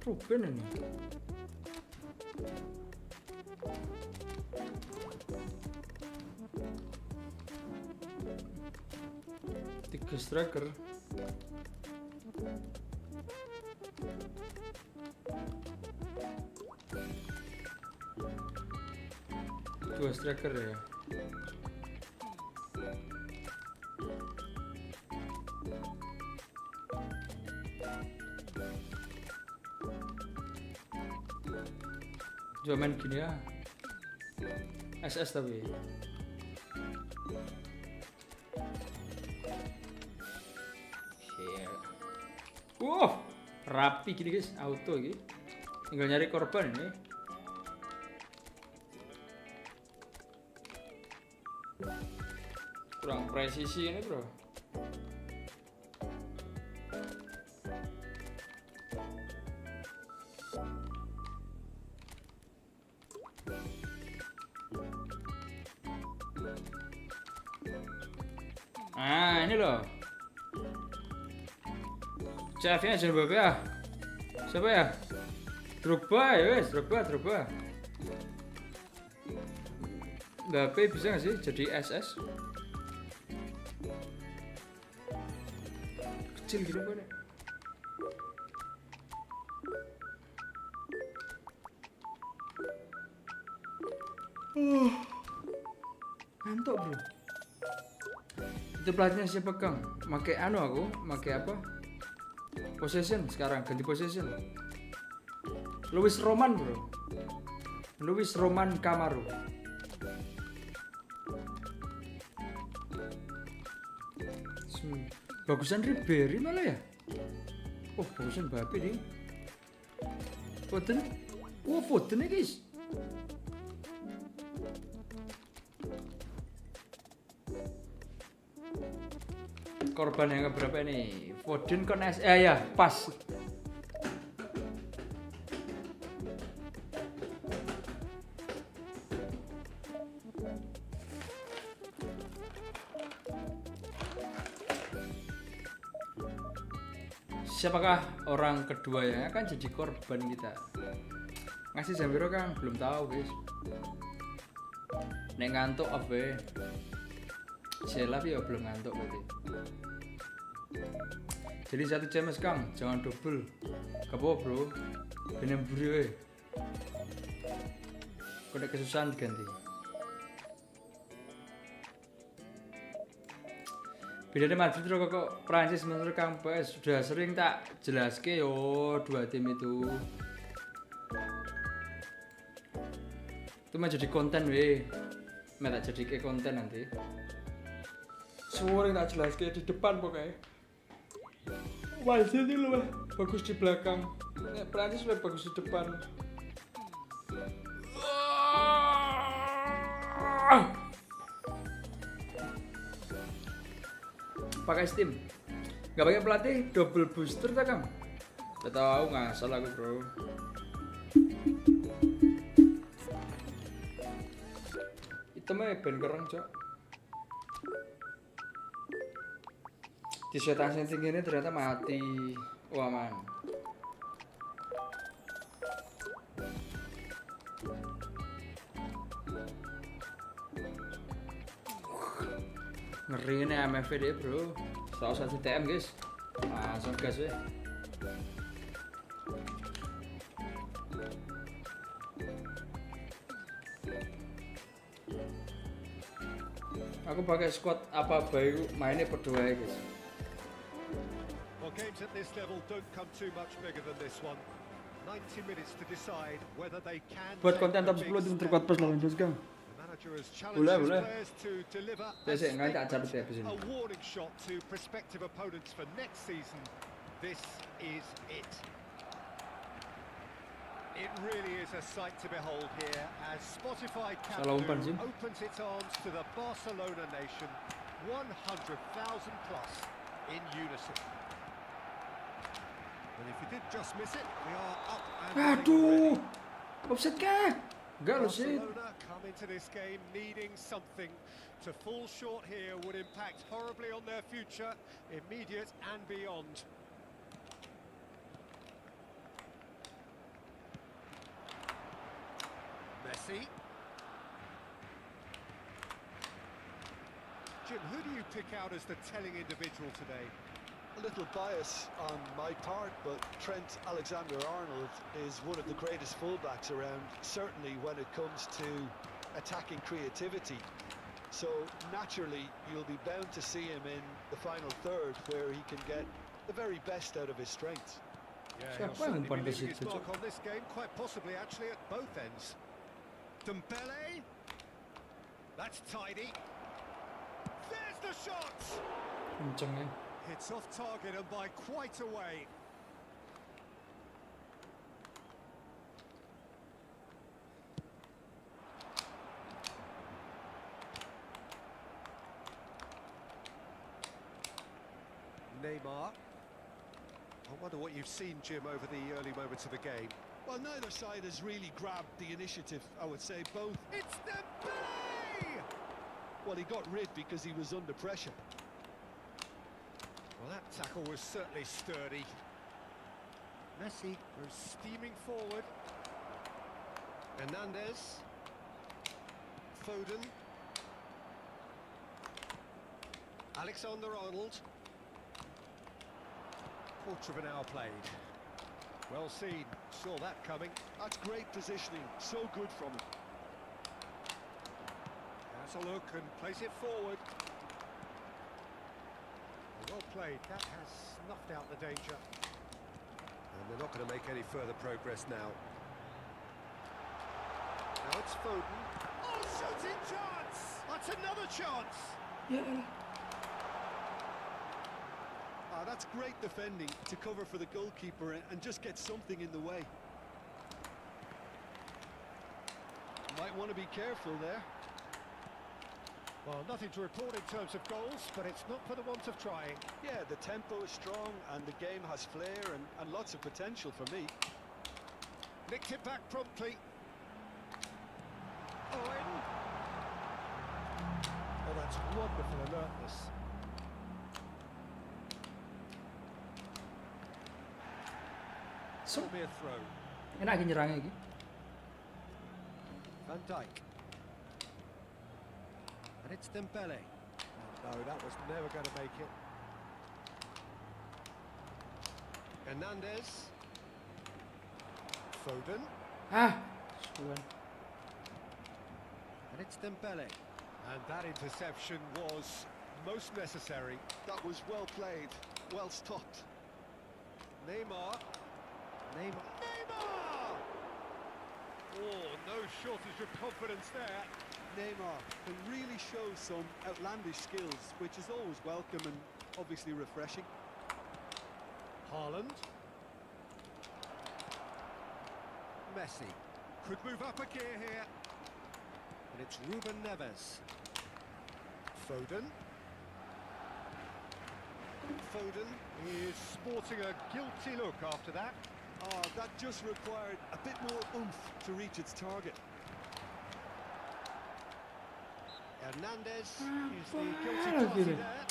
Ruben ini. Tiga striker. Dua striker ya. Cuma main gini ya. SS tapi. Wow, rapi gini guys, auto gini. Tinggal nyari korban ini. Kurang presisi ini bro. Ah ini loh. Chefnya jangan bapak ya. Siapa ya? Drogba ya wes, Drogba. Mbappe bisa nggak sih jadi SS? Kecil gitu kan ya? Ngantuk bro. Itu pelatihnya siapa Kang? Make anu aku, make apa? Possession sekarang ganti possession. Luis Roman bro. Luis Roman Kamaru. Bagusan Ribery malah ya. Oh bagusan Mbappe nih. Foden. Wah Foden nih guys. Korban yang keberapa ini? Foden kon ya pas. Siapakah orang kedua yang akan jadi korban kita? Ngasih Zambiro Kang, belum tahu guys. Nek ngantuk off be. Selap ya belum ngantuk berarti. Jadi satu CMS Kang, jangan double. Kapo bro, bener buri we. Kode kesusahan diganti. Bedanya Madrid kok Prancis menurut Kang PS sudah sering tak jelaske yo dua tim itu. Itu mah jadi konten we. Mah tak jadi ke konten nanti. Semua yang tak jelaske di depan pokoknya. Wajah ini loh bagus di belakang. Prancis lebih bagus di depan. Pakai Steam, nggak pakai pelatih, double booster tak Kang? Gak tahu nggak salah aku bro. Itemnya ben kereng cok. Di setan tinggi ini ternyata mati. Wah man. Ngeri ini MFV deh bro. Satu TM guys. Langsung gas ya. Aku pakai squad apa bayu mainnya berdua ya guys. Well, games at this level don't come too much bigger than this one. 90 minutes to decide whether they can Buat take konten the top big 10 Twitter step. pas lawan Jogja. The manager has challenged Boleh, his boleh. players to deliver a Saya nggak tak statement, cabut ya di sini. a warning shot to prospective opponents for next season. This is it. It really is a sight to behold here as Spotify Camp Salah umpan, Jim. Nou opens its arms to the Barcelona nation, 100,000 plus in unison. And if you did just miss it, we are up and running Aduh. already. Offset kah? Enggak loh sih. Barcelona come into this game needing something. To fall short here would impact horribly on their future, immediate and beyond. Messi. Jim, who do you pick out as the telling individual today? A little bias on my part, but Trent Alexander-Arnold is one of the greatest fullbacks around, certainly when it comes to attacking creativity. So naturally, you'll be bound to see him in the final third, where he can get the very best out of his strengths. Yeah, Siapa he'll certainly umpan be ke leaving his situ, mark Cok? on this game, quite possibly actually at both ends. Dembele. That's tidy. There's the shot. Kenceng ya. Hits off target and by quite a way. Neymar. I wonder what you've seen, Jim, over the early moments of the game. Well, neither side has really grabbed the initiative, I would say. Both. It's Dembele! Well, he got rid because he was under pressure. Well, that tackle was certainly sturdy. Messi goes steaming forward. Hernandez. Foden. Alexander-Arnold. Quarter of an hour played. Well seen. Saw that coming. That's great positioning. So good from him. Has a look and plays it forward. Well played. That has snuffed out the danger. And they're not going to make any further progress now. Now it's Foden. Oh, shooting chance! That's another chance! That's great defending to cover for the goalkeeper and just get something in the way. Might want to be careful there. Well, nothing to report in terms of goals, but it's not for the want of trying. Yeah, the tempo is strong and the game has flair and lots of potential for me. Nicked it back promptly. Owen. Oh, that's wonderful alertness. So, It'll be a throw. enak lagi nyerangnya iki. Van Dijk. And it's Dembele. No, that was never going to make it. Hernandez. Foden. Ah, suan. And it's Dembele. And that interception was most necessary. That was well played, well stopped. Neymar. Neymar! Oh, no shortage of confidence there. Neymar can really show some outlandish skills, which is always welcome and obviously refreshing. Haaland. Messi. Could move up a gear here. And it's Ruben Neves. Foden. Foden is sporting a guilty look after that. Oh, that just required a bit more oomph to reach its target. Hernandez is the guilty party there.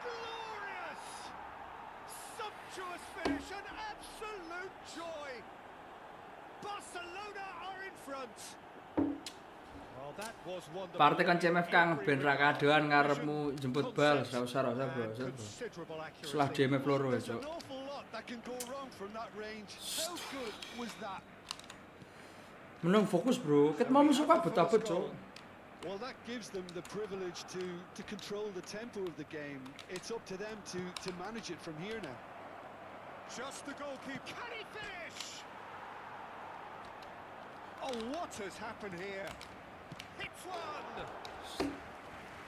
Glorious! Sumptuous finish, an absolute joy! Barcelona are in front. Well, that was wonderful. Partai kan CMF Kang ben ra kadoan ngarepmu jemput bal, ra usah bro. Considerable accuracy. Setelah DMF loro ya, There's Cok. an awful lot that can go wrong from that range. How good was that? Menang fokus bro, ket mau musuh abot-abot cok. Well, that gives them the privilege to control the tempo of the game. It's up to them to manage it from here now. Just the goalkeeper. Can he finish? Oh, what has happened here? Hits one.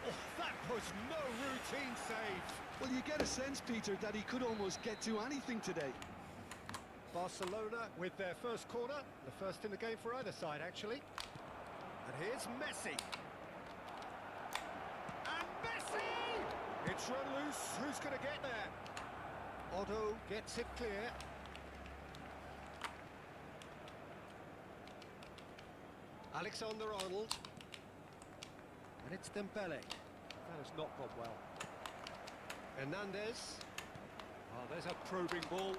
Oh, that was no routine save. Well, you get a sense, Peter, that he could almost get to anything today. Barcelona with their first corner, the first in the game for either side, actually. And here's Messi. And Messi! It's run loose. Who's going to get there? Otto gets it clear. Alexander-Arnold. And it's Dembele. That has not gone well. Hernandez. Oh, there's a probing ball.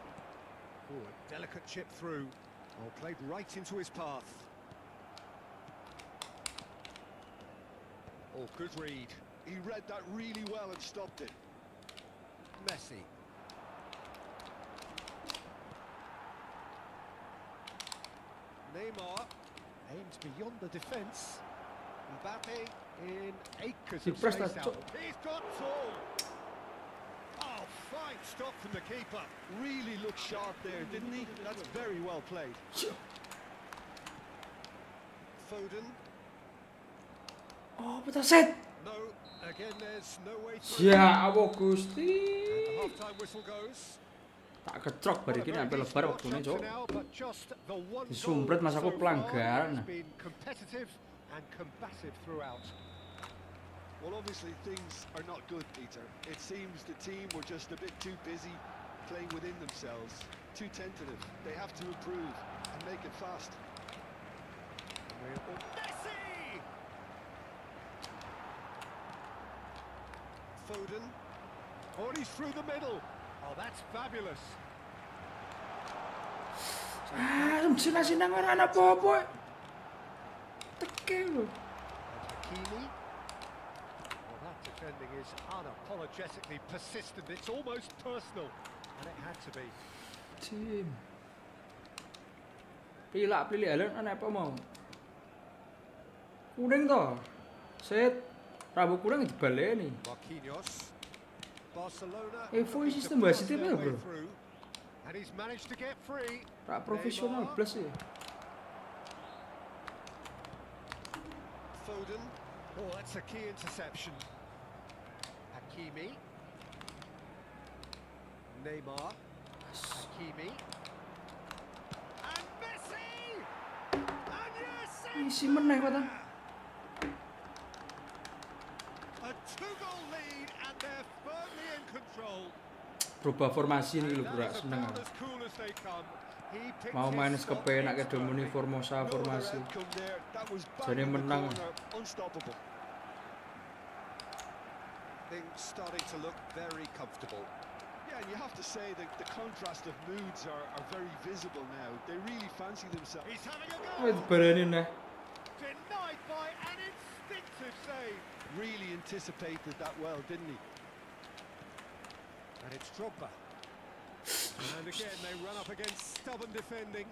Oh, a delicate chip through. Oh, played right into his path. Oh, good read. He read that really well and stopped it. Messi. Neymar aims beyond the defence. Mbappe in acres of space out. He's got tall. Oh, fine stop from the keeper. Really looked sharp there, didn't he? That's very well played. Foden. Oh, betul set. No, again there's no way through. Ya, Allah And Gusti. the half-time whistle goes. Tak ketrok bari kini sampai lebar waktune cok. Disumpret Disumpret mas aku pelanggaran. Competitive and combative throughout. Well, obviously things are not good, Peter. It seems the team were just a bit too busy playing within themselves, too tentative. They have to improve and make it fast. Messi! Foden. Oh, and he's through the middle. Oh, that's fabulous. Sinang orang apa-apa. Teke lho. Hakimi. Well, that defending is unapologetically persistent. It's almost personal, and it had to be. Tim. Pilih Alan anak apa mau? Kuning toh. Set. Rambut kuning dibaleni. Marquinhos. Barcelona. Evo sistem wasit apa bro? And he's managed to get free. Tak profesional plus ya. Foden. Oh, that's a key interception. Hakimi. Neymar. Hakimi. And Messi! And yes! Isi meneh kok ta. A two-goal lead and they're firmly in control. Berubah formasi nih lho bro, seneng aku. Mau main kepenak ke domini Formosa formasi. Jadi menang. Things starting to look very comfortable. Yeah, and you have to say that the contrast of moods are very visible now. They really fancy themselves. He's having a Wes go. baleni nah. Denied by an instinctive save. Really anticipated that well, didn't he? And it's Drogba. And again they run up against stubborn defending.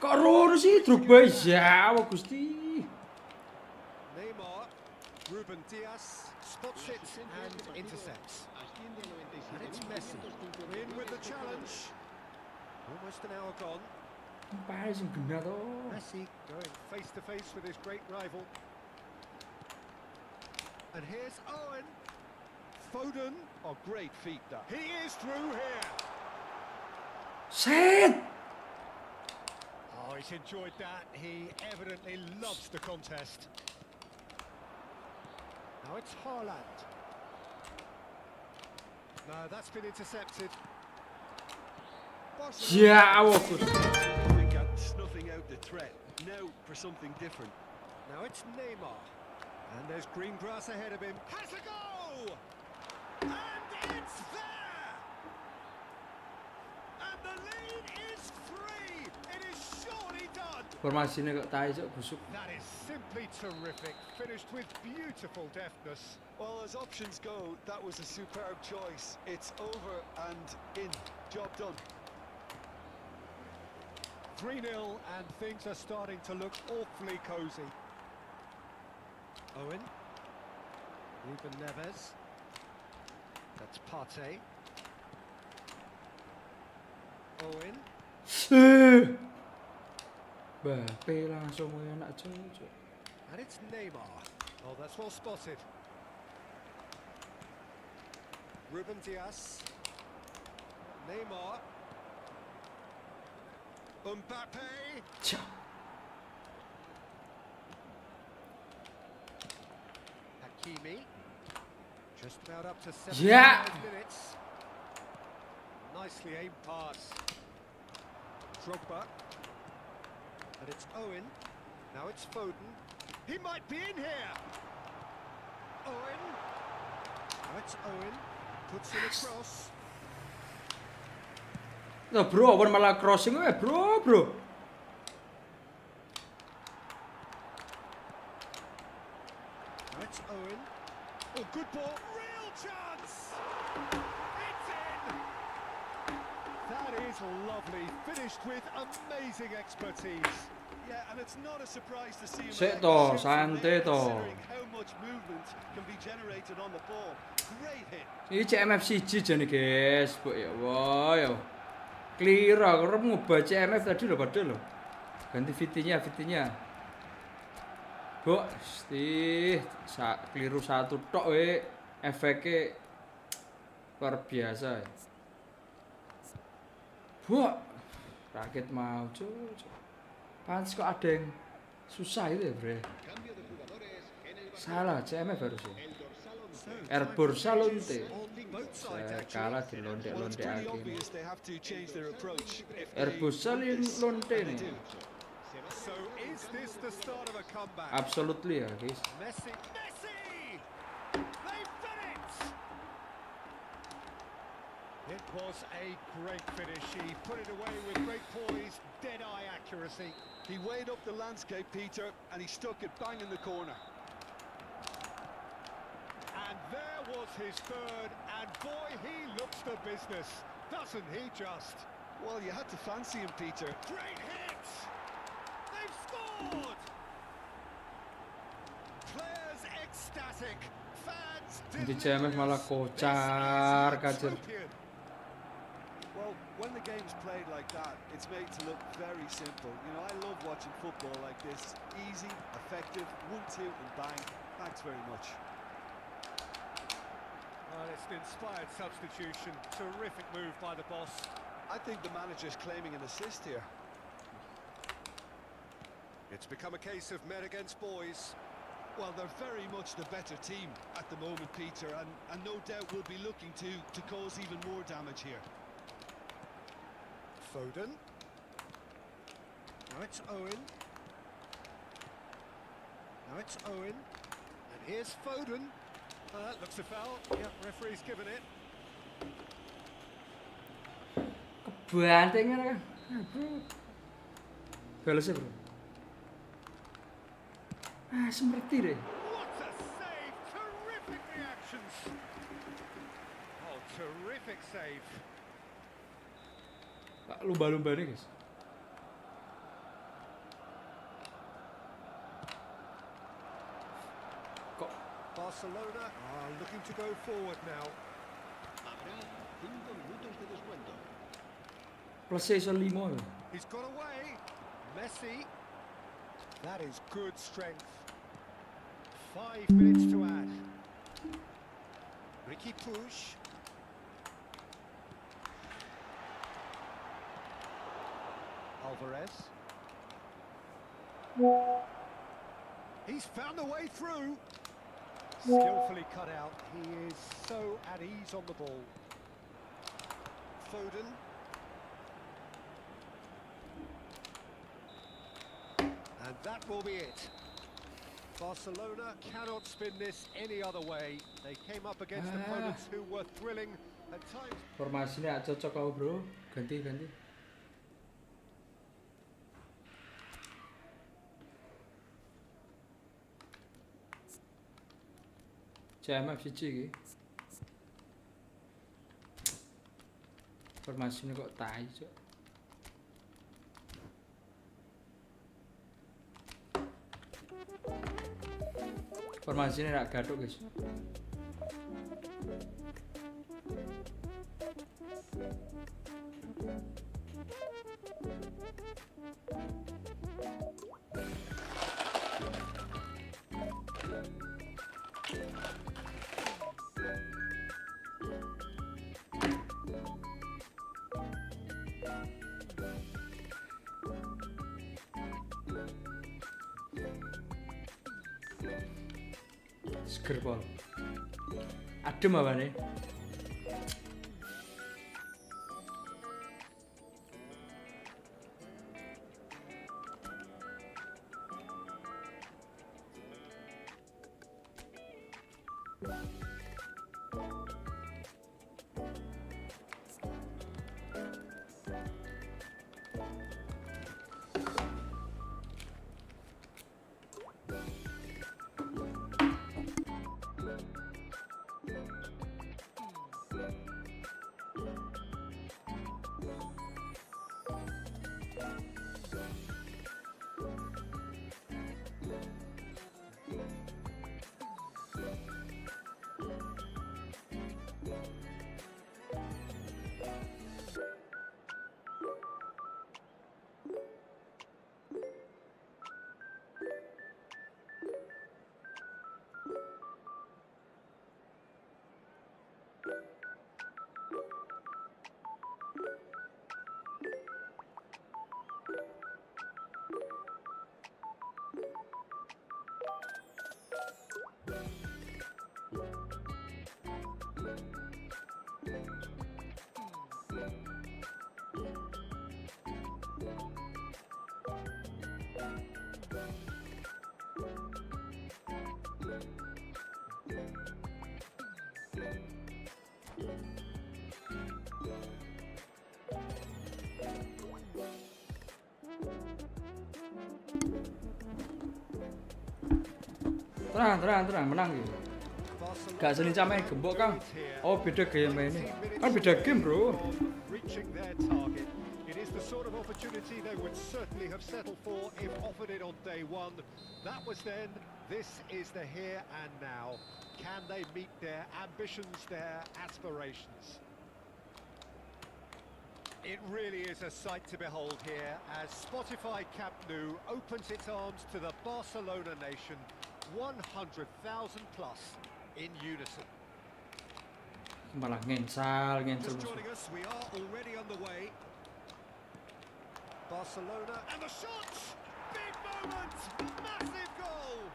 Kok rono sih Drogba ya, Allah Gusti. Neymar, Ruben Dias spots it and intercepts. And it's Messi in with the challenge. Almost an hour gone. Apa sing genah to? Messi going face to face with his great rival. And here's Owen. Foden. Oh, great feat that. He is through here. Set. Oh, he's enjoyed that. He evidently loves the contest. Now it's Haaland. No, that's been intercepted. Ya, Allah Gusti. Snuffing out the threat. Now for something different. Now it's Neymar. And there's green grass ahead of him. Has a go! And it's there! And the lead is 3! It is surely done! Formasinya kok tai cok busuk. That is simply terrific. Finished with beautiful deftness. Well, as options go, that was a superb choice. It's over and in. Job done. 3-0 and things are starting to look awfully cosy. Owen. Ruben Neves. That's Partey. Owen. Mbappe langsung enak cuy. And it's Neymar. Oh, that's well spotted. Ruben Dias. Neymar. Mbappe. Cak. Hakimi. Just about up to 75 Yeah. minutes. Nicely aimed pass. Drogba. And it's Owen. Now it's Foden. He might be in here. Owen. Now it's Owen. Puts it across. Nah bro, Owen malah crossing bro. Now it's Owen. Oh, good ball. Real chance. It's in. That is lovely. Finished with amazing expertise. Yeah, and it's not a surprise to see him Sik make toh, a shoot from santai there, toh. considering how much movement can be generated on the ball. Great hit. Ini CMF CG jane guys, bu ya wah ya. Clear aku ngubah CMF tadi loh padahal loh. Ganti VT-nya. Bu, keliru satu tok efeknya luar biasa. Bu, raket mau cuy. Pantes kok ada yang susah itu ya bre. Cambio de jugadores en el Salah CMF harusnya. el dorsal 11. Airbursa lonte. Both sides Saya actually. kalah di Well, it's lonte-lonte pretty aki. obvious they have to change their approach. If they Airbursa want this, lonte and they nih. do. So is this the start of a comeback? Absolutely ya guys. Messi! They've done it! It was a great finish. He put it away with great poise, dead-eye accuracy. He weighed up the landscape, Peter, and he stuck it bang in the corner. And there was his third, and boy, he looks the business, doesn't he just? Well, you had to fancy him, Peter. Great hit! They've scored! Players ecstatic, fans Nanti CMF malah kocar kacir. Well, when the game's played like that, it's made to look very simple. You know, I love watching football like this. Easy, effective, 1-2 and bang. Thanks very much. Well, it's an inspired substitution. Terrific move by the boss. I think the manager's claiming an assist here. It's become a case of men against boys. Well, they're very much the better team at the moment, Peter, and no doubt will be looking to cause even more damage here. Foden. Now it's Owen. Now it's Owen. And here's Foden. That looks a foul. Yep, referee's given it. Kebantingan kan. Balasnya bro. Seperti deh. What a save! Terrific reactions. Oh, terrific save. Lumba-lumba nih guys. Kok Barcelona are looking to go forward now. Habrá 5 minutos de descuento. PlayStation 5 loh. He's got away. Messi. That is good strength. 5 minutes to add. Ricky Push. Alvarez. He's found a way through. Skillfully cut out. He is so at ease on the ball. Foden. And that will be it. Barcelona cannot spin this any other way. They came up against opponents who were thrilling at times. Formasinya cocok kau bro. Ganti. CMF siji iki. Formasinya kok tai cok. Formasinya nak gaduh guys. Seger pol. Adem awane. Tenang, menang gitu. Gak selincah main gembok Kang. Oh beda gaya mainnya. Kan beda game bro. Reaching their target. It is the sort of opportunity they would certainly have settled for if offered it on day one. That was then. This is the here and now. Can they meet their ambitions, their aspirations? It really is a sight to behold here as Spotify Camp Nou opens its arms to the Barcelona nation. 100,000 plus in unison. Malah ngensal Just joining us, we are already underway. Barcelona and the shots! Big moment! Massive goal!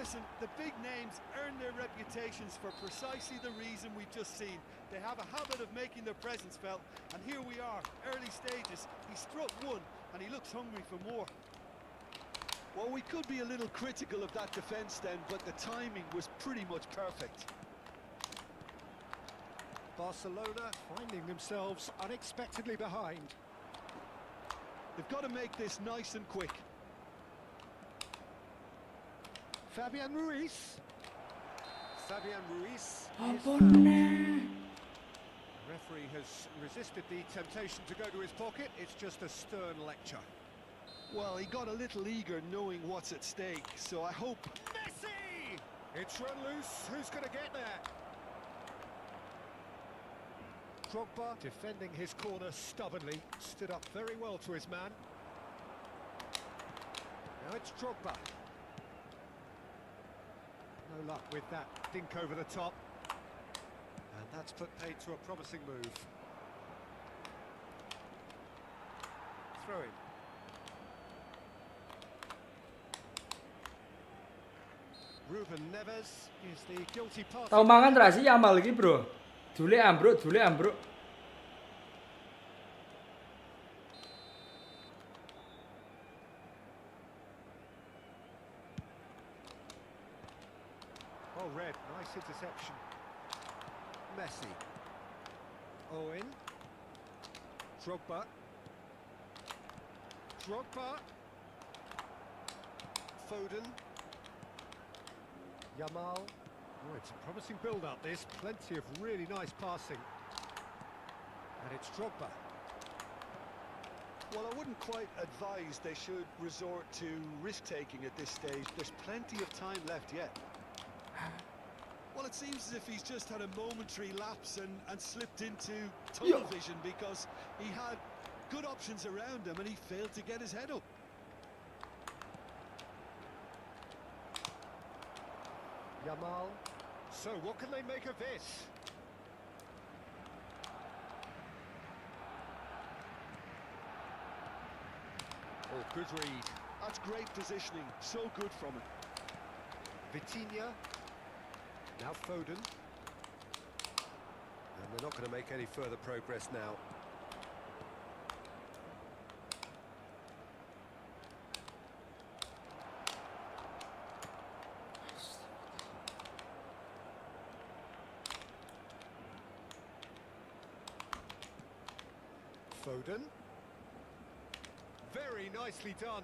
Listen, the big names earn their reputations for precisely the reason we've just seen. They have a habit of making their presence felt, and here we are, early stages. He struck one, and he looks hungry for more. Well, we could be a little critical of that defence then, but the timing was pretty much perfect. Barcelona finding themselves unexpectedly behind. They've got to make this nice and quick. Fabian Ruiz. Fabian Ruiz. Referee has resisted the temptation to go to his pocket. It's just a stern lecture. Well, he got a little eager knowing what's at stake, so I hope... Messi! It's run loose. Who's going to get there? Drogba defending his corner stubbornly. Stood up very well to his man. Now it's Drogba. No luck with that dink over the top. And that's put paid to a promising move. Throw in. Ruben Neves is the guilty party. Tahu mangan terasi amal lagi bro. Dule ambruk. Oh, Red, nice interception. Messi. Owen. Drogba. Foden. Yamal. Oh, it's a promising build-up, this. Plenty of really nice passing. And it's Drogba. Well, I wouldn't quite advise they should resort to risk-taking at this stage. There's plenty of time left yet. Well, it seems as if he's just had a momentary lapse and slipped into tunnel vision because he had good options around him and he failed to get his head up. Yamal. So what can they make of this? Oh, good read. That's great positioning, so good from him. Vitinha. Now Foden. And they're not going to make any further progress now. Foden. Very nicely done.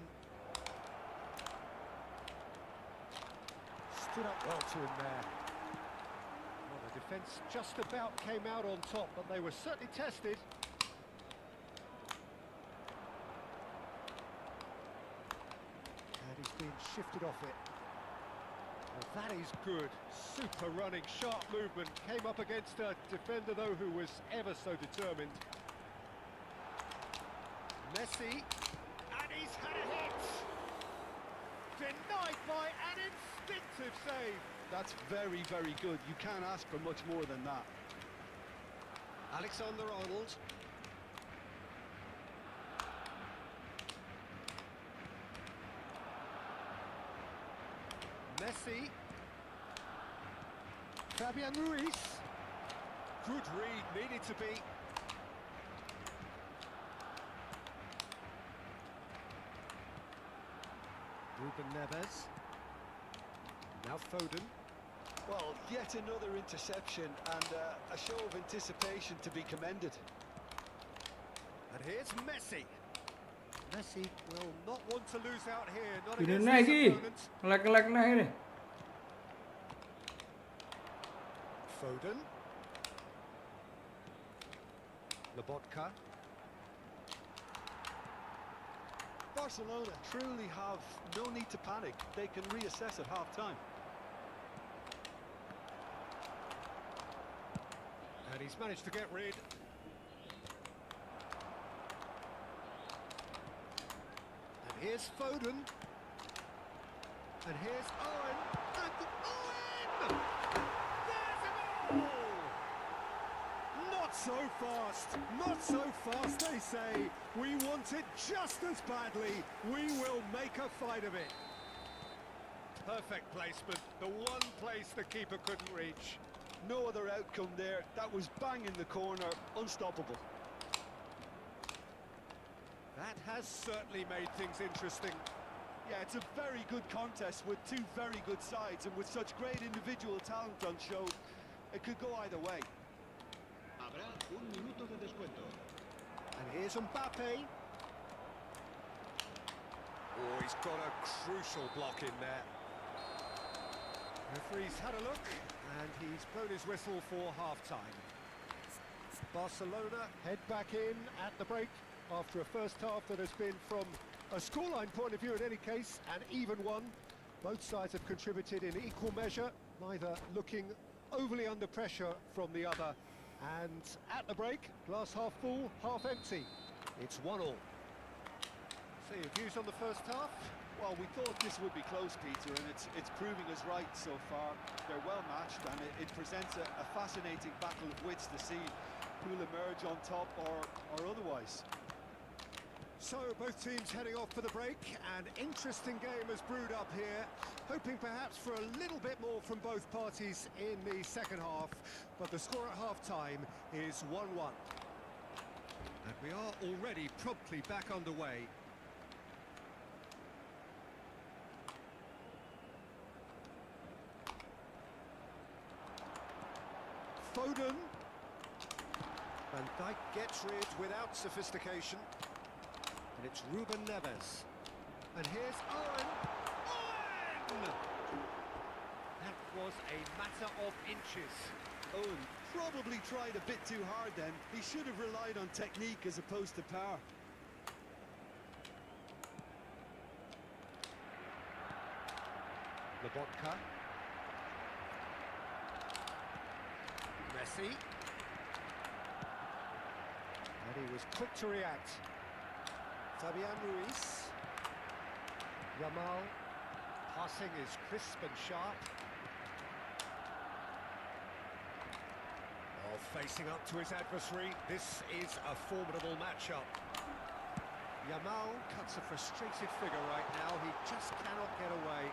Stood up well to him there. Well, the defence just about came out on top, but they were certainly tested. And he's been shifted off it. Well, that is good. Super running, sharp movement. Came up against a defender, though, who was ever so determined. Messi, and he's had a hit! Denied by an instinctive save! That's very, very good. You can't ask for much more than that. Alexander-Arnold. Messi. Fabian Ruiz. Good read, needed to be. Ruben Neves. Now Foden. Well, yet another interception and a show of anticipation to be commended. And here's Messi. Messi will not want to lose out here, not Ini against naik his iki. opponent. Ngelek-ngelek nah ini. Foden. Lobotka. Barcelona truly have no need to panic. They can reassess at half-time. And he's managed to get rid. And here's Foden. And here's Owen. And Owen! There's a goal! Not so fast. Not so fast, they say. We want it just as badly. We will make a fight of it. Perfect placement. The one place the keeper couldn't reach. No other outcome there. That was bang in the corner, unstoppable. That has certainly made things interesting. Yeah, it's a very good contest with two very good sides, and with such great individual talent on show, it could go either way. Habrá un minuto de descuento. And here's Mbappe. Oh, he's got a crucial block in there. Referee's had a look, and he's blown his whistle for half-time. Barcelona head back in at the break after a first half that has been, from a scoreline point of view in any case, an even one. Both sides have contributed in equal measure, neither looking overly under pressure from the other. And at the break, glass half full, half empty. It's 1-1. So your views on the first half? Well, we thought this would be close, Peter, and it's proving us right so far. They're well matched, and it presents a fascinating battle of wits to see who'll emerge on top or otherwise. So both teams heading off for the break. An interesting game has brewed up here, hoping perhaps for a little bit more from both parties in the second half, but the score at half-time is 1-1. And we are already promptly back underway. Foden. Van Dijk gets rid without sophistication. And it's Ruben Neves. And here's Owen. Owen! That was a matter of inches. Owen probably tried a bit too hard then. He should have relied on technique as opposed to power. Lobotka. Messi. And he was quick to react. Fabian Ruiz. Yamal. Passing is crisp and sharp. Oh, facing up to his adversary. This is a formidable matchup. Yamal cuts a frustrated figure right now. He just cannot get away.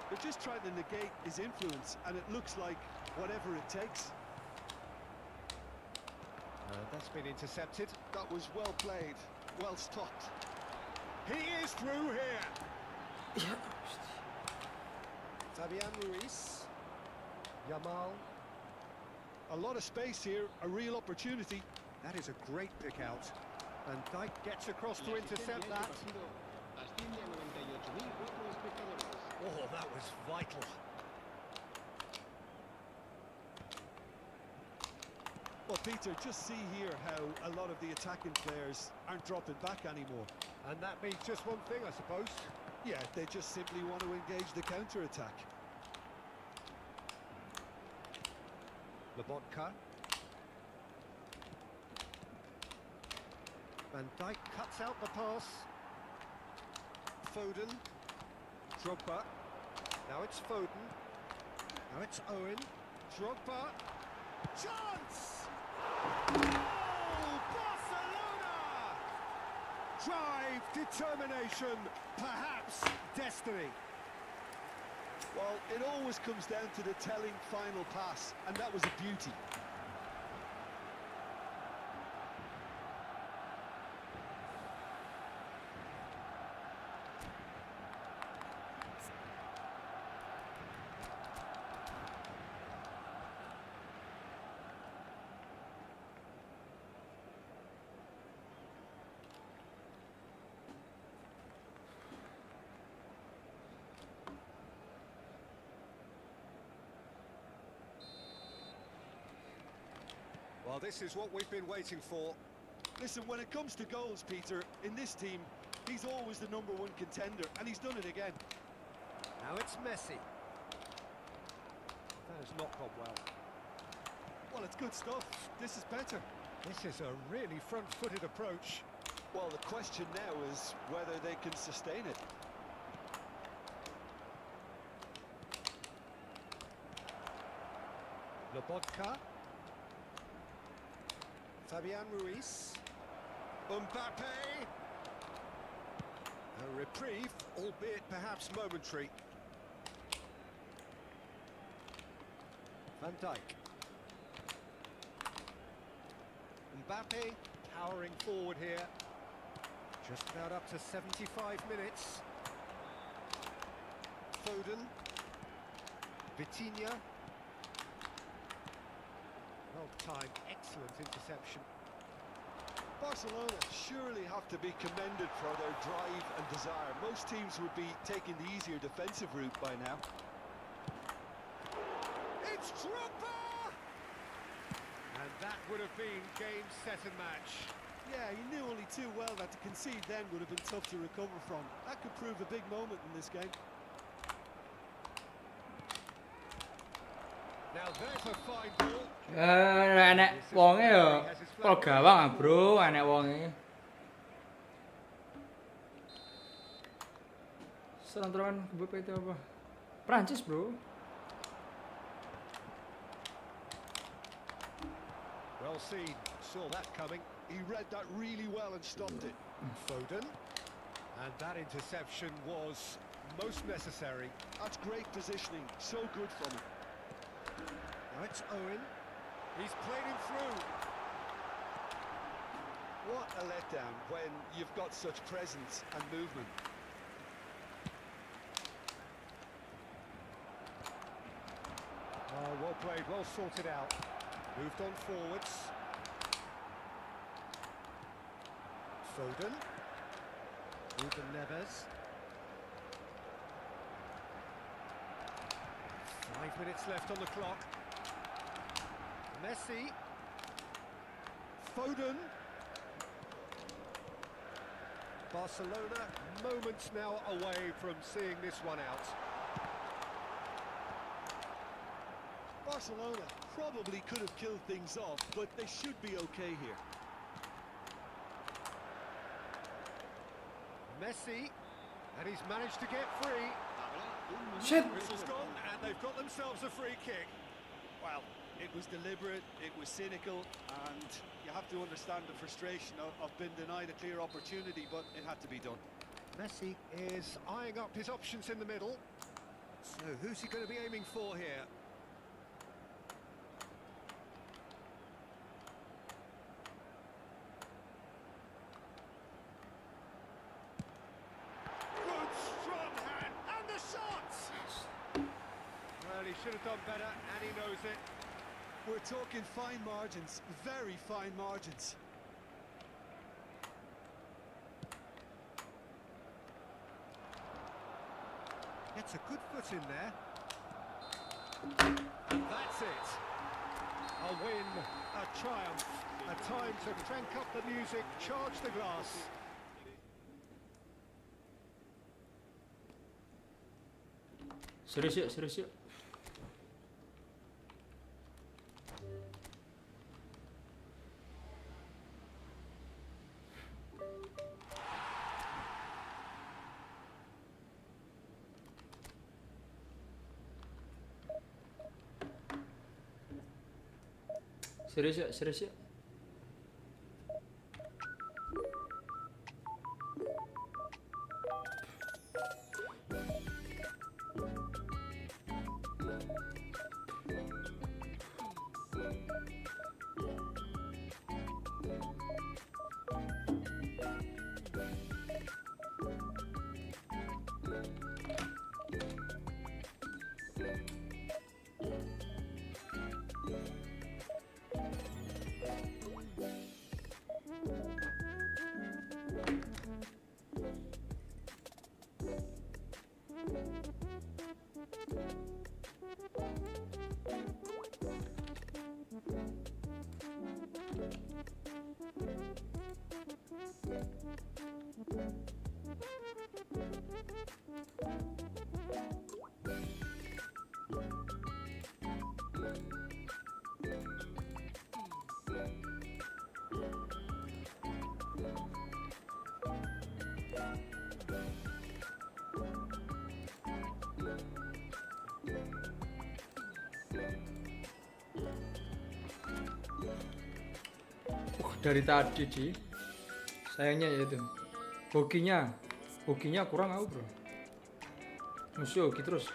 They're just trying to negate his influence, and it looks like whatever it takes. That's been intercepted. That was well played, well stopped. He is through here. Fabian Ruiz. Yamal. A lot of space here, a real opportunity. That is a great pick out. And Dijk gets across to intercept that. Asciende a 98.004 espectadores. Oh, that was vital. Well, Peter, just see here how a lot of the attacking players aren't dropping back anymore. And that means just one thing, I suppose. Yeah, they just simply want to engage the counter-attack. Lobotka. Van Dijk cuts out the pass. Foden. Drogba. Now it's Foden. Now it's Owen. Drogba. Chance! Oh, Barcelona! Drive, determination, perhaps destiny. Well, it always comes down to the telling final pass, and that was a beauty. Well, this is what we've been waiting for. Listen, when it comes to goals, Peter, in this team, he's always the #1 contender, and he's done it again. Now it's Messi. That has not gone well. Well, it's good stuff. This is better. This is a really front-footed approach. Well, the question now is whether they can sustain it. Lobotka. Fabian Ruiz. Mbappe. A reprieve, albeit perhaps momentary. Van Dijk. Mbappe powering forward here. Just about up to 75 minutes. Foden. Vitinha. Well timed, excellent interception. Barcelona surely have to be commended for their drive and desire. Most teams would be taking the easier defensive route by now. It's Drogba! And that would have been game, set and match. Yeah, he knew only too well that to concede then would have been tough to recover from. That could prove a big moment in this game. Now there's a fine ball. Enek wonge ya. Kalau gawang ah, Bro, enek wonge. Serang-terangan gebuk itu apa? Prancis, Bro. Well seen, saw that coming. He read that really well and stopped it. Foden. And that interception was most necessary. That's great positioning. So good from him. Now it's Owen. He's played him through. What a letdown when you've got such presence and movement. Oh, well played, well sorted out. Moved on forwards. Foden. Ruben Neves. 5 minutes left on the clock. Messi. Foden. Barcelona moments now away from seeing this one out. Barcelona probably could have killed things off, but they should be okay here. Messi, and he's managed to get free. Shit. Whistle's gone, and they've got themselves a free kick. Well, it was deliberate, it was cynical, and you have to understand the frustration of being denied a clear opportunity, but it had to be done. Messi is eyeing up his options in the middle. So who's he going to be aiming for here? Good strong hand, and the shot! Well, he should have done better, and he knows it. We're talking fine margins, very fine margins. Gets a good foot in there. And that's it. A win, a triumph, a time to crank up the music, charge the glass. Serius yuk, serius yuk. Serius yuk, serius yuk. Dari tadi sih sayangnya ya itu hokinya kurang aku bro, musuh hoki terus.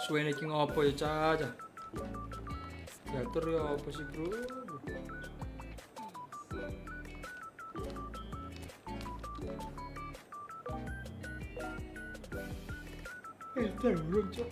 Suwene iki ngopo ya caca? Diatur ya apa sih bro? Terurung cok.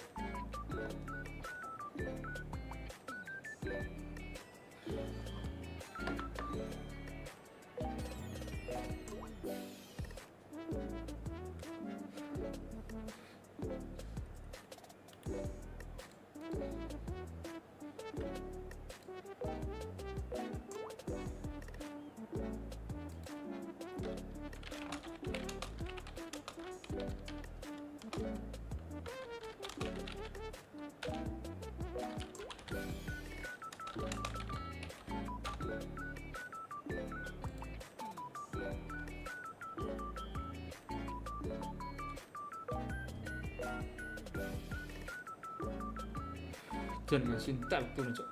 Dan ngasih tab tuh cok.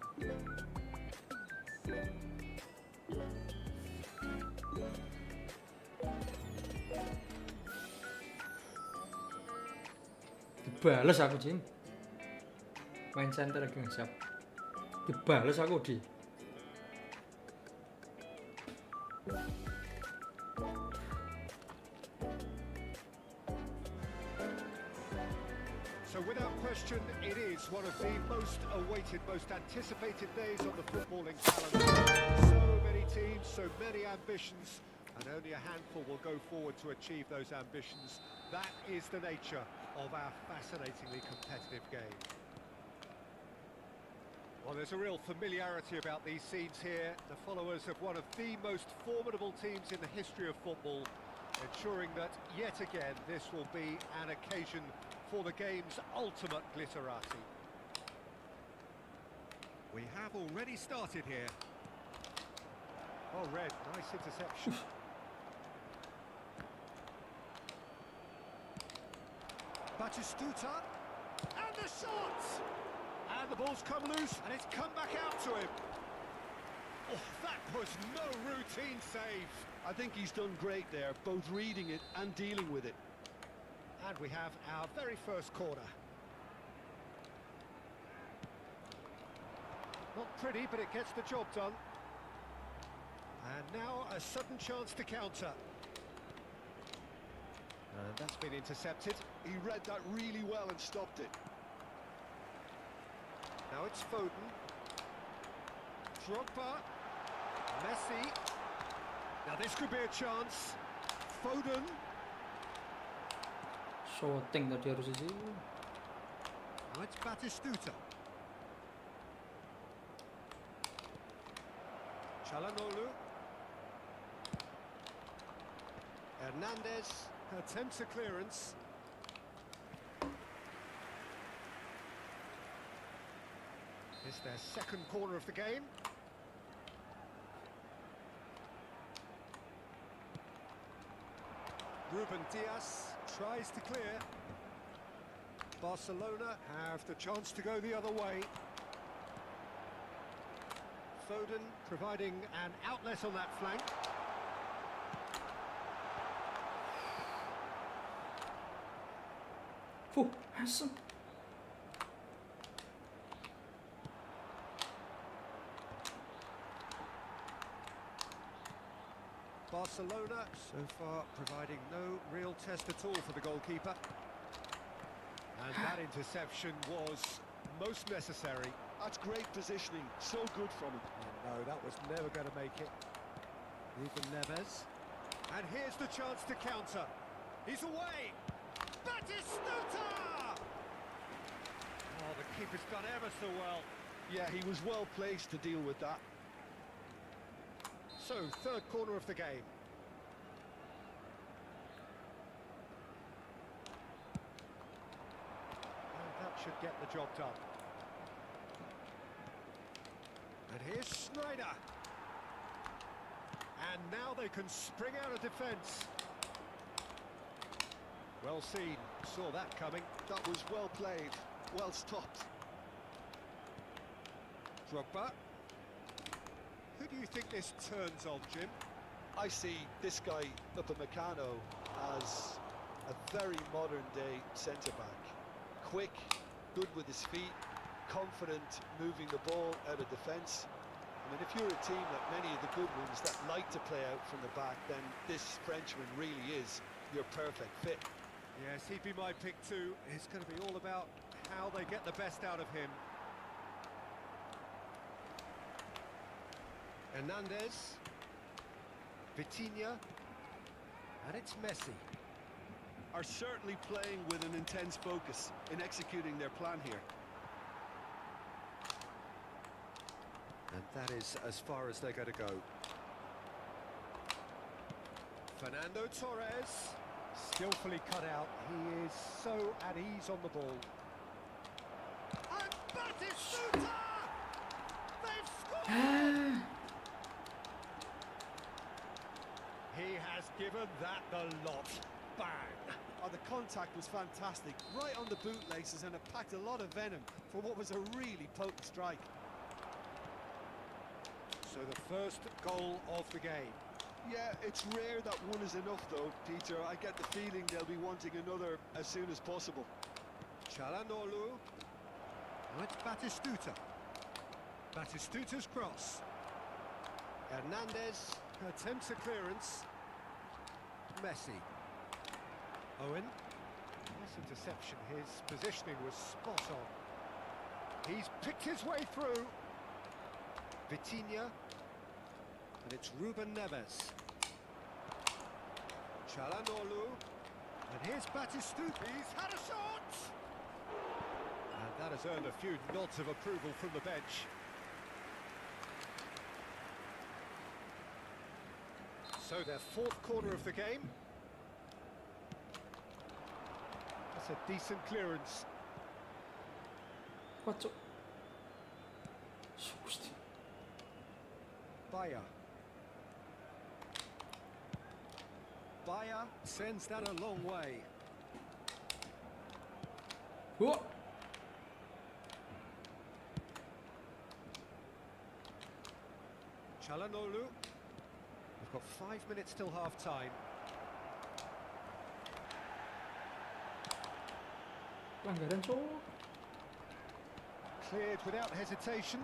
Dibales aku, Jin. Main center lagi nggak siap. Dibales aku, Di. So without question, it is one of the most awaited, most anticipated days on the footballing calendar. So many teams, so many ambitions, and only a handful will go forward to achieve those ambitions. That is the nature of our fascinatingly competitive game. Well, there's a real familiarity about these scenes here. The followers of one of the most formidable teams in the history of football, ensuring that yet again this will be an occasion for the game's ultimate glitterati. We have already started here. Oh, Red, nice interception. Batistuta, and the shot! And the ball's come loose, and it's come back out to him. Oh, that was no routine save. I think he's done great there, both reading it and dealing with it. And we have our very first corner. Not pretty, but it gets the job done. And now a sudden chance to counter. And that's been intercepted. He read that really well and stopped it. Now it's Foden. Drogba. Messi. Now this could be a chance. Foden. Shooting tadi harus isi. Now it's Batistuta. Çalhanoğlu. Hernandez attempts a clearance. It's their second corner of the game. Ruben Dias tries to clear. Barcelona have the chance to go the other way. Foden providing an outlet on that flank. Handsome. Barcelona so far providing no real test at all for the goalkeeper. And that interception was most necessary. That's great positioning, so good from him. No, that was never going to make it. Ruben Neves. And here's the chance to counter. He's away. Batistuta! Oh, the keeper's done ever so well. Yeah, he was well placed to deal with that. So, third corner of the game. And that should get the job done. And here's Snyder. And now they can spring out of defence. Well seen, saw that coming. That was well played, well stopped. Drogba. Who do you think this turns on, Jim? I see this guy up at Meccano as a very modern-day centre-back. Quick, good with his feet, confident moving the ball out of defence. I mean, if you're a team like many of the good ones that like to play out from the back, then this Frenchman really is your perfect fit. Yes, he'd be my pick too. It's going to be all about how they get the best out of him. Hernandez. Vitinha. And it's Messi. Are certainly playing with an intense focus in executing their plan here. And that is as far as they're going to go. Fernando Torres. Skillfully cut out. He is so at ease on the ball. And Batistuta! They've scored! He has given that the lot. Bang! Oh, the contact was fantastic, right on the bootlaces, and it packed a lot of venom for what was a really potent strike. So the first goal of the game. Yeah, it's rare that one is enough though, Peter. I get the feeling they'll be wanting another as soon as possible. Çalhanoğlu. Now it's Batistuta. Batistuta's cross. Hernandez attempts a clearance. Messi. Owen. Nice interception. His positioning was spot on. He's picked his way through. Vitinha. And it's Ruben Neves. Çalhanoğlu. And here's Batistuta. He's had a shot! And that has earned a few nods of approval from the bench. So their fourth corner of the game. That's a decent clearance. What? Słusznie. Bayer. Bayer sends that a long way. Oh! Çalhanoğlu. We've got 5 minutes till half-time. Pelanggaran, Cok. Cleared without hesitation.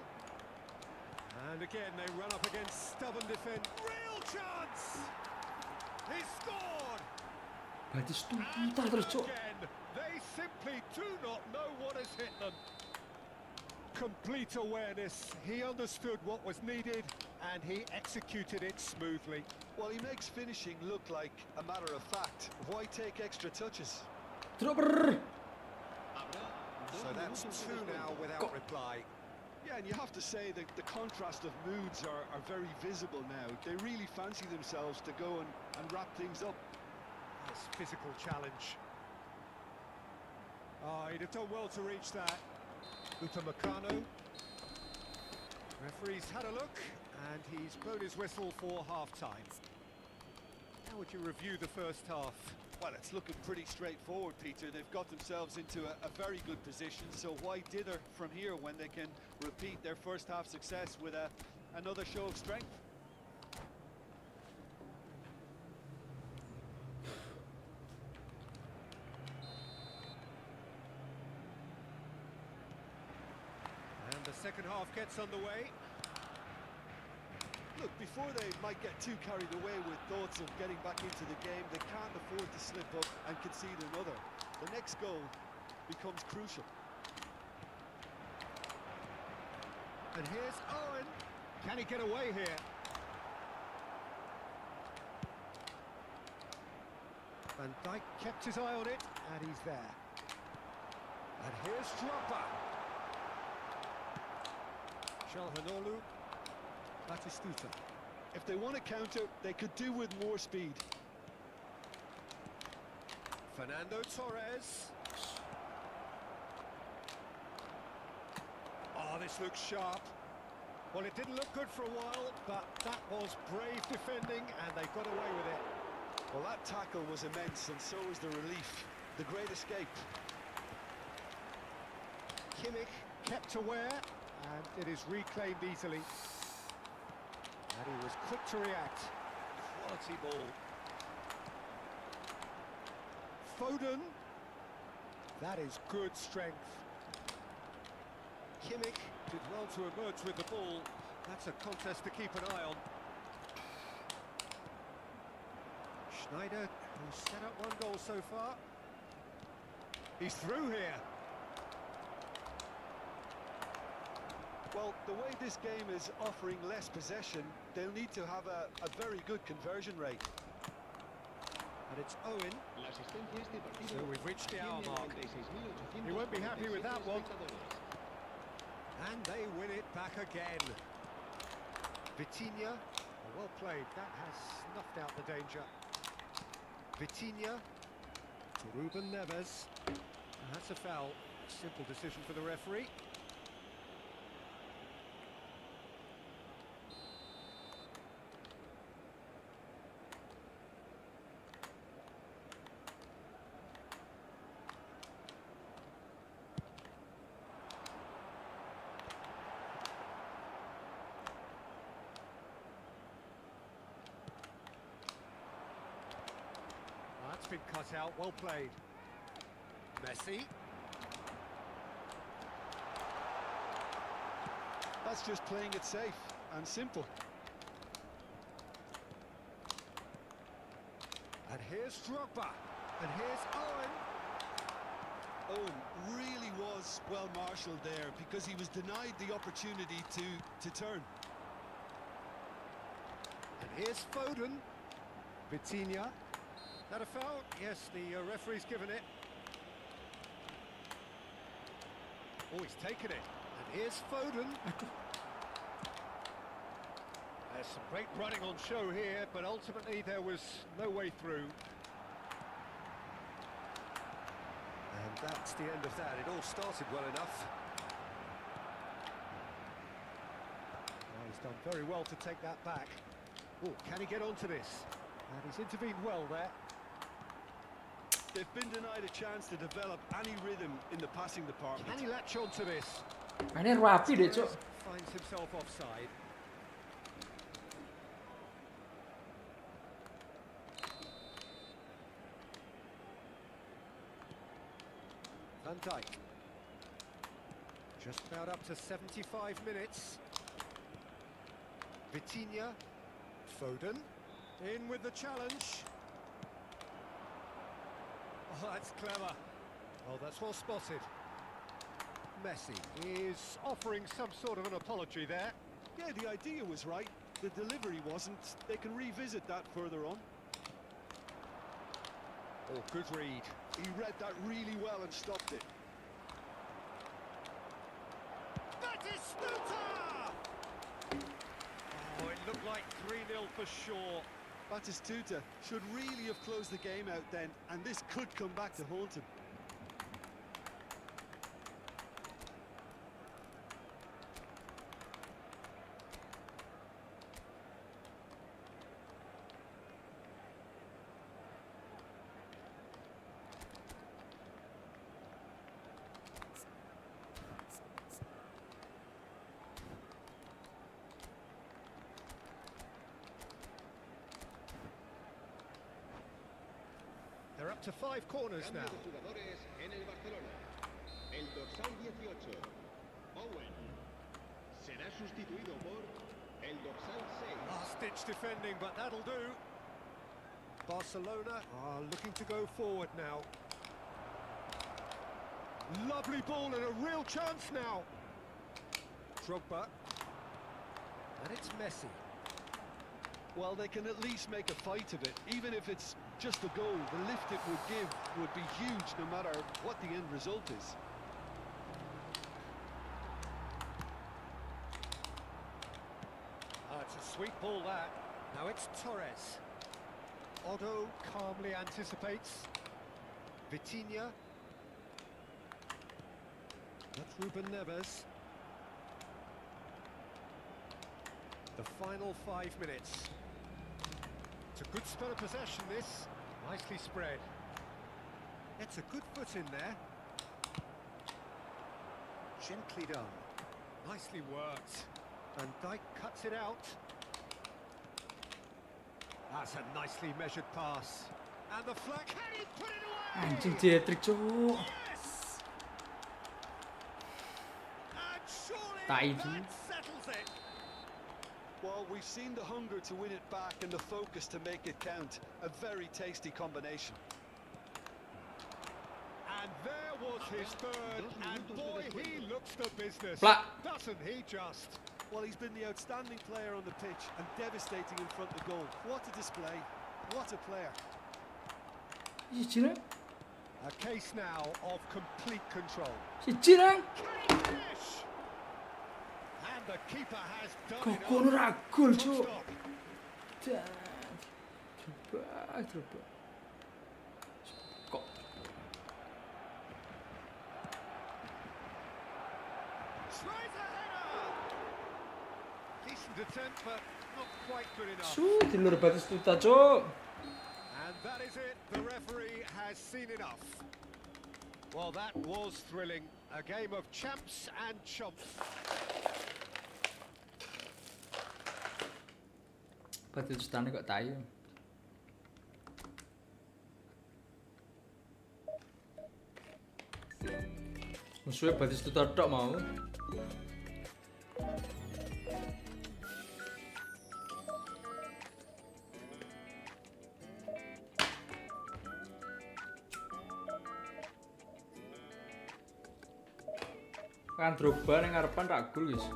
And again, they run up against stubborn defence. Real chance! He scored! Batistuta terus, Cok. Again, they simply do not know what has hit them. Complete awareness. He understood what was needed and he executed it smoothly. Well, he makes finishing look like a matter of fact. Why take extra touches? Dropper! So that's two now without reply. Yeah, and you have to say that the contrast of moods are very visible now. They really fancy themselves to go and wrap things up. Nice physical challenge. Oh, he'd have done well to reach that. Upamecano. Referee's had a look, and he's blown his whistle for half-time. How would you review the first half? Well, it's looking pretty straightforward, Peter. They've got themselves into a very good position, so why dither from here when they can repeat their first half success with another show of strength? And the second half gets underway. Look, before they might get too carried away with thoughts of getting back into the game, they can't afford to slip up and concede another. The next goal becomes crucial. And here's Owen. Can he get away here? Van Dijk kept his eye on it, and he's there. And here's Dropper. Çalhanoğlu. Batistuta. If they want to counter, they could do with more speed. Fernando Torres. Oh, this looks sharp. Well, it didn't look good for a while, but that was brave defending, and they got away with it. Well, that tackle was immense, and so was the relief. The great escape. Kimmich kept aware, and it is reclaimed easily. And he was quick to react. Quality ball. Foden. That is good strength. Kimmich did well to emerge with the ball. That's a contest to keep an eye on. Schneider, who's set up one goal so far. He's through here. Well, the way this game is offering less possession, they'll need to have a very good conversion rate. And it's Owen. So we've reached the hour mark. He won't be happy with that one. And they win it back again. Vitinha, well played. That has snuffed out the danger. Vitinha to Ruben Neves. And that's a foul. Simple decision for the referee. That's been cut out, well played. Messi. That's just playing it safe and simple. And here's Drogba. And here's Owen. Owen really was well marshalled there because he was denied the opportunity to turn. And here's Foden. Vitinha. That a foul? Yes, the referee's given it. Oh, he's taken it. And here's Foden. There's some great running on show here, but ultimately there was no way through. And that's the end of that. It all started well enough. Well, he's done very well to take that back. Oh, can he get onto this? And he's intervened well there. They've been denied a chance to develop any rhythm in the passing department. Can he latch onto this? Ini rapi deh, Cok. Finds himself offside. Van Dijk. Just about up to 75 minutes. Vitinha. Foden. In with the challenge. Oh, that's clever. Oh, that's well spotted. Messi is offering some sort of an apology there. Yeah, the idea was right. The delivery wasn't. They can revisit that further on. Oh, good read. He read that really well and stopped it. Batistuta! Oh, it looked like 3-0 for sure. Batistuta should really have closed the game out then, and this could come back to haunt him. They're up to 5 corners Cambio now. de jugadores en el Barcelona. El dorsal 18, Owen, será sustituido por el dorsal 6. Last-ditch defending, but that'll do. Barcelona are looking to go forward now. Lovely ball and a real chance now. Drogba. And it's Messi. Well, they can at least make a fight of it, even if it's just a goal. The lift it would give would be huge no matter what the end result is. It's a sweet ball that. Now it's Torres. Otto calmly anticipates. Vitinha. That's Ruben Neves. The final 5 minutes. It's a good spell of possession, this. Nicely spread. It's a good foot in there. Gently done. Nicely worked. And Dijk cuts it out. That's a nicely measured pass. And the flag. Can he put it away? Anjing dia-trik, Cok. Yes! And surely Tai that tu. settles it. Well, we've seen the hunger to win it back and the focus to make it count. A very tasty combination. And there was his third, and boy, he looks the business. Plak. Doesn't he just? Well, he's been the outstanding player on the pitch and devastating in front of goal. What a display. What a player. Siji nang. A case now of complete control. Siji nang. Can he finish? And the keeper has done Kok it. kono ra gol, Good Cok. stop. Coba. Kok Tries a header. Decent attempt, but not quite good enough. di luar Batistuta, Cok. And that is it. The referee has seen enough. Well, that was thrilling. A game of champs and chumps. Batistutane kok tai. Musuhnya Batistuta tok mau. Kan Drogba ning ngarepan tak gol guys.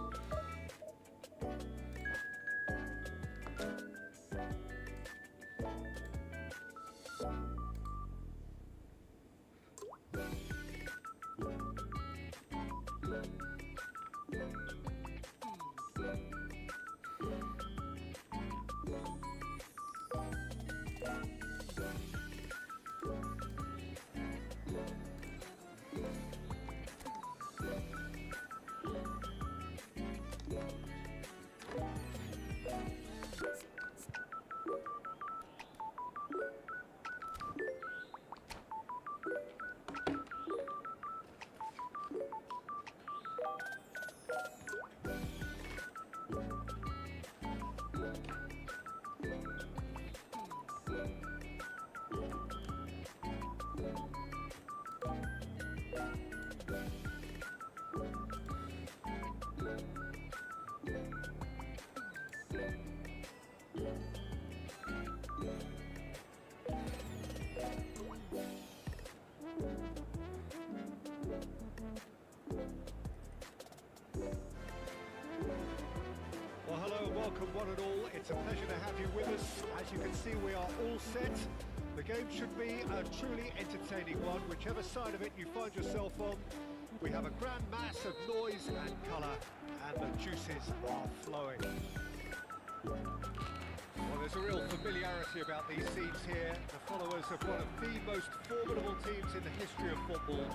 Well, hello and welcome one and all. It's a pleasure to have you with us. As you can see, we are all set. The game should be a truly entertaining one, whichever side of it you find yourself on. We have a grand mass of noise and colour, and the juices are flowing. Well, there's a real familiarity about these scenes here. The followers of one of the most formidable teams in the history of football,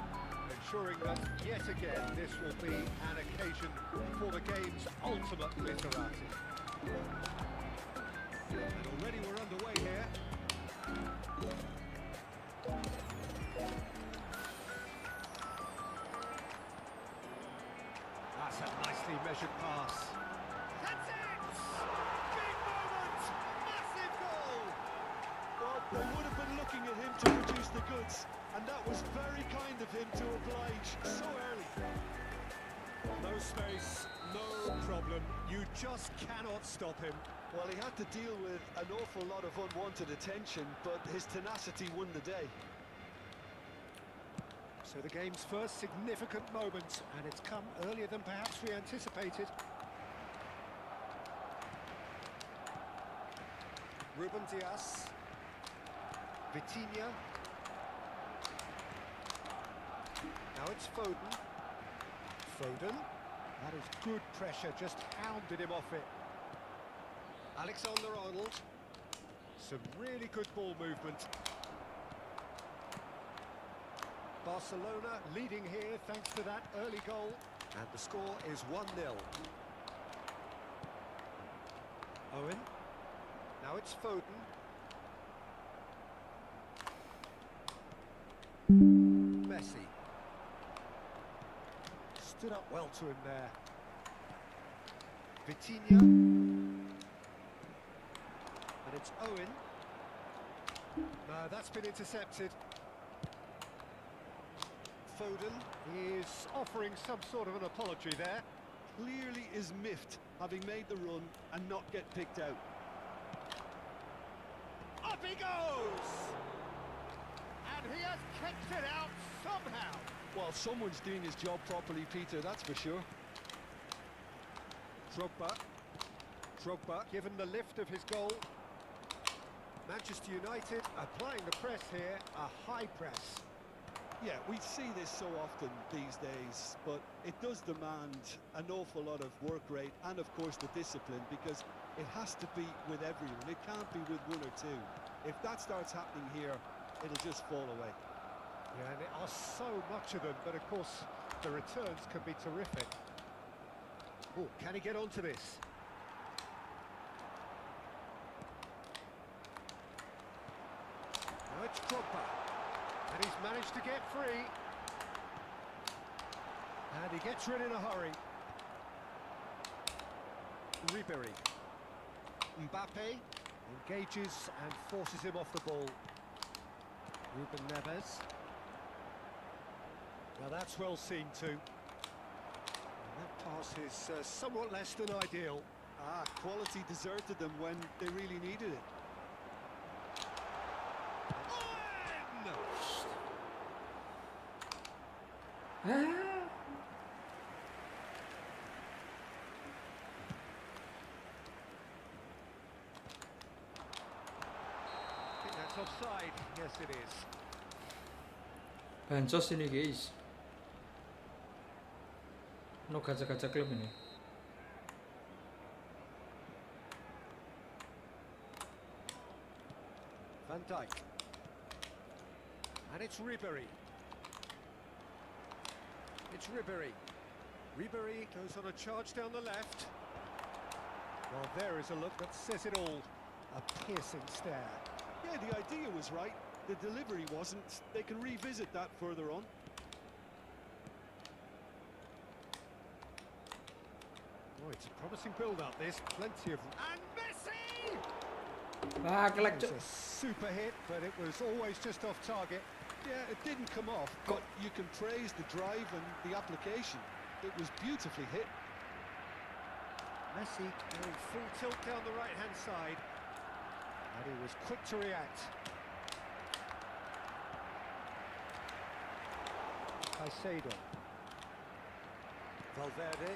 ensuring that, yet again, this will be an occasion for the game's ultimate literati. And already we're underway here. That's a nicely measured pass. That's it! Big moment! Massive goal! Well, they would have been looking at him to produce the goods, and that was very kind of him to oblige so early. No space, no problem. You just cannot stop him. Well, he had to deal with an awful lot of unwanted attention, but his tenacity won the day. So the game's first significant moment, and it's come earlier than perhaps we anticipated. Ruben Dias. Vitinha. Now it's Foden. Foden. That is good pressure, just hounded him off it. Alexander-Arnold. Some really good ball movement. Barcelona leading here thanks to that early goal. And the score is 1-0. Owen. Now it's Foden. Messi. Stood up well to him there. Vitinha. And it's Owen. No, that's been intercepted. Foden is offering some sort of an apology there. Clearly is miffed, having made the run and not get picked out. Up he goes! And he has kicked it out somehow. Well, someone's doing his job properly, Peter, that's for sure. Drogba, given the lift of his goal. Manchester United applying the press here, a high press. Yeah, we see this so often these days, but it does demand an awful lot of work rate and, of course, the discipline, because it has to be with everyone. It can't be with one or two. If that starts happening here, it'll just fall away. Yeah, and there are so much of them, but of course the returns can be terrific. Oh, can he get onto this? Now it's Drogba, and he's managed to get free. And he gets rid in a hurry. Ribéry. Mbappe engages and forces him off the ball. Ruben Neves. Now that's well seen too. And that pass is somewhat less than ideal. Ah, quality deserted them when they really needed it. offside. Yes, it is. Bancos ini guys. No kaca-kaca klub ini. Van Dijk. And it's Ribéry. It's Ribéry. Ribéry goes on a charge down the left. Well, there is a look that says it all. A piercing stare. Yeah, the idea was right. The delivery wasn't. They can revisit that further on. Oh, it's a promising build-up, this. Plenty of... And Messi! Ah, It kelek was cuk. a super hit, but it was always just off target. Yeah, it didn't come off, but you can praise the drive and the application. It was beautifully hit. Messi going full tilt down the right-hand side. And he was quick to react. Caicedo. Valverde.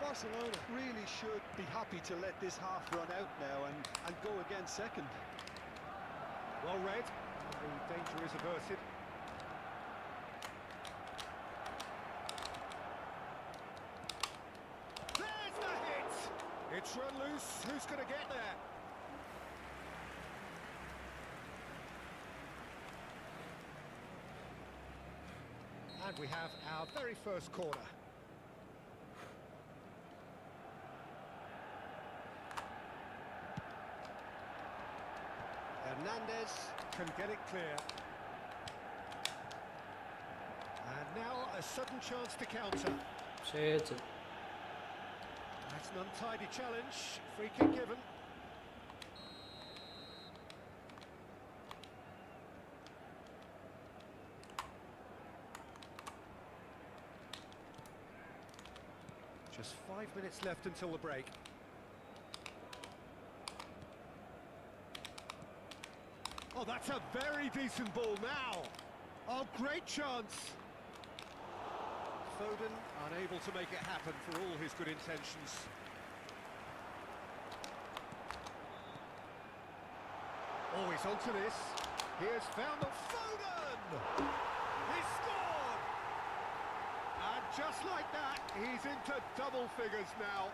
Barcelona really should be happy to let this half run out now and go again second. Well read. The danger is averted. There's the hit! It's run loose. Who's going to get there? And we have our very first corner. Hernandez can get it clear. And now a sudden chance to counter. Shit. That's an untidy challenge. Free kick given. Just 5 minutes left until the break. Oh, that's a very decent ball now. Oh, great chance. Foden unable to make it happen for all his good intentions. Oh, he's onto this. He has found the Foden! He scored! And just like that, he's into double figures now.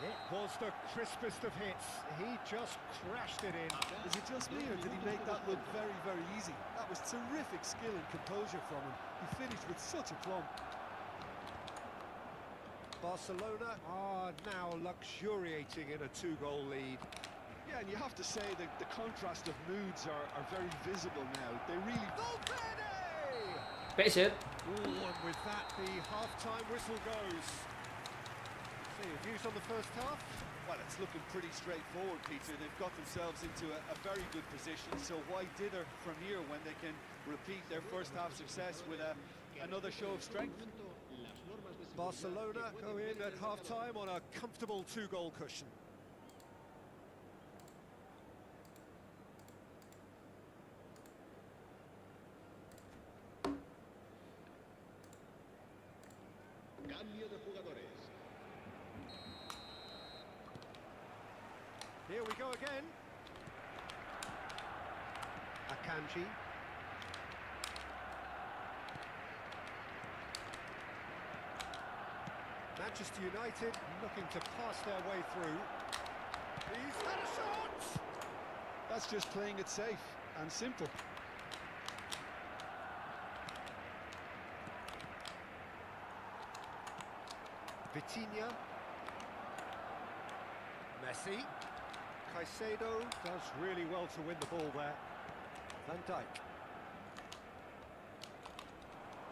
It was the crispest of hits. He just crashed it in. Is it just me, or did he make that look very, very easy? That was terrific skill and composure from him. He finished with such aplomb. Barcelona are now luxuriating in a 2-goal lead. Yeah, and you have to say that the contrast of moods are very visible now. They really... Valverde! Base it. Ooh, and with that, the half-time whistle goes. So, your views on the first half? Well, it's looking pretty straightforward, Peter. They've got themselves into a very good position, so why dither from here when they can repeat their first half success with another show of strength? Barcelona go in at half-time on a comfortable 2-goal cushion. Cambio de jugadores. Here we go again. Akanji. Manchester United looking to pass their way through. He's had a shot! That's just playing it safe and simple. Vitinha. Messi. Caicedo does really well to win the ball there. Van Dijk.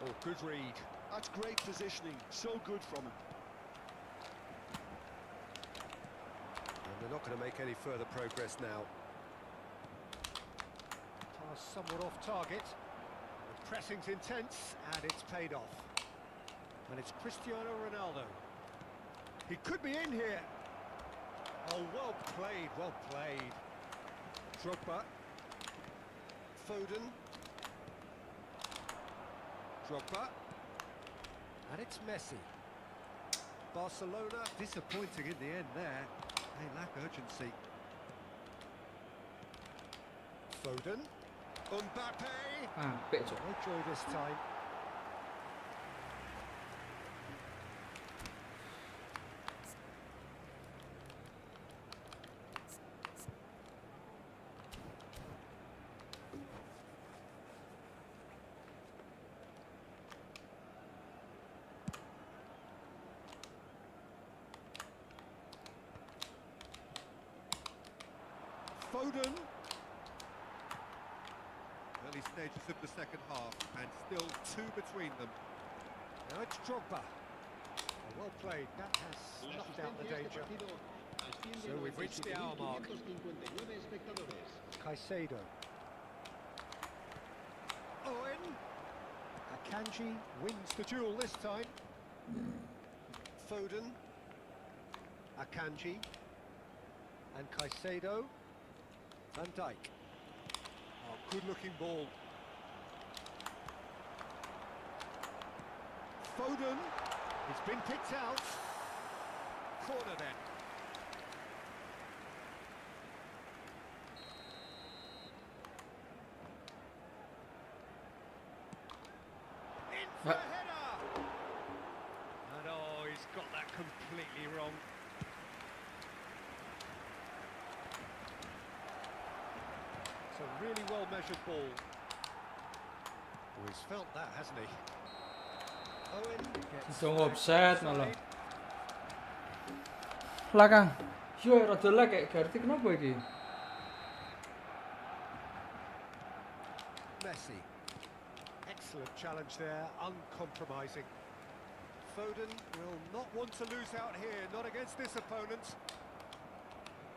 Oh, good read. That's great positioning. So good from him. And they're not going to make any further progress now. Pass somewhat off target. The pressing's intense, and it's paid off. And it's Cristiano Ronaldo. He could be in here. Oh, well played, well played. Drogba. Foden. Drogba. And it's Messi. Barcelona disappointing in the end there. They lack urgency. Foden. Mbappe. Apik cok. No joy this time. Foden. Early stages of the second half, and still two between them. Now it's Drogba. Well played. That has La snuffed out the asistencia de danger. este partido asciende So a we've reached the hour mark. 97.559 espectadores. Caicedo. Owen. Akanji wins the duel this time. Foden. Akanji. And Caicedo. Van Dijk. Oh, good-looking ball. Foden. It's been picked out. Corner then. In for a header. And oh, he's got that completely wrong. It's a really well-measured ball. Oh, he's felt that, hasn't he? Owen gets Itu back offside inside. malah. Lah Kang. Yo rada lag kayak Garti kenapa iki? Messi. Excellent challenge there, uncompromising. Foden will not want to lose out here, not against this opponent.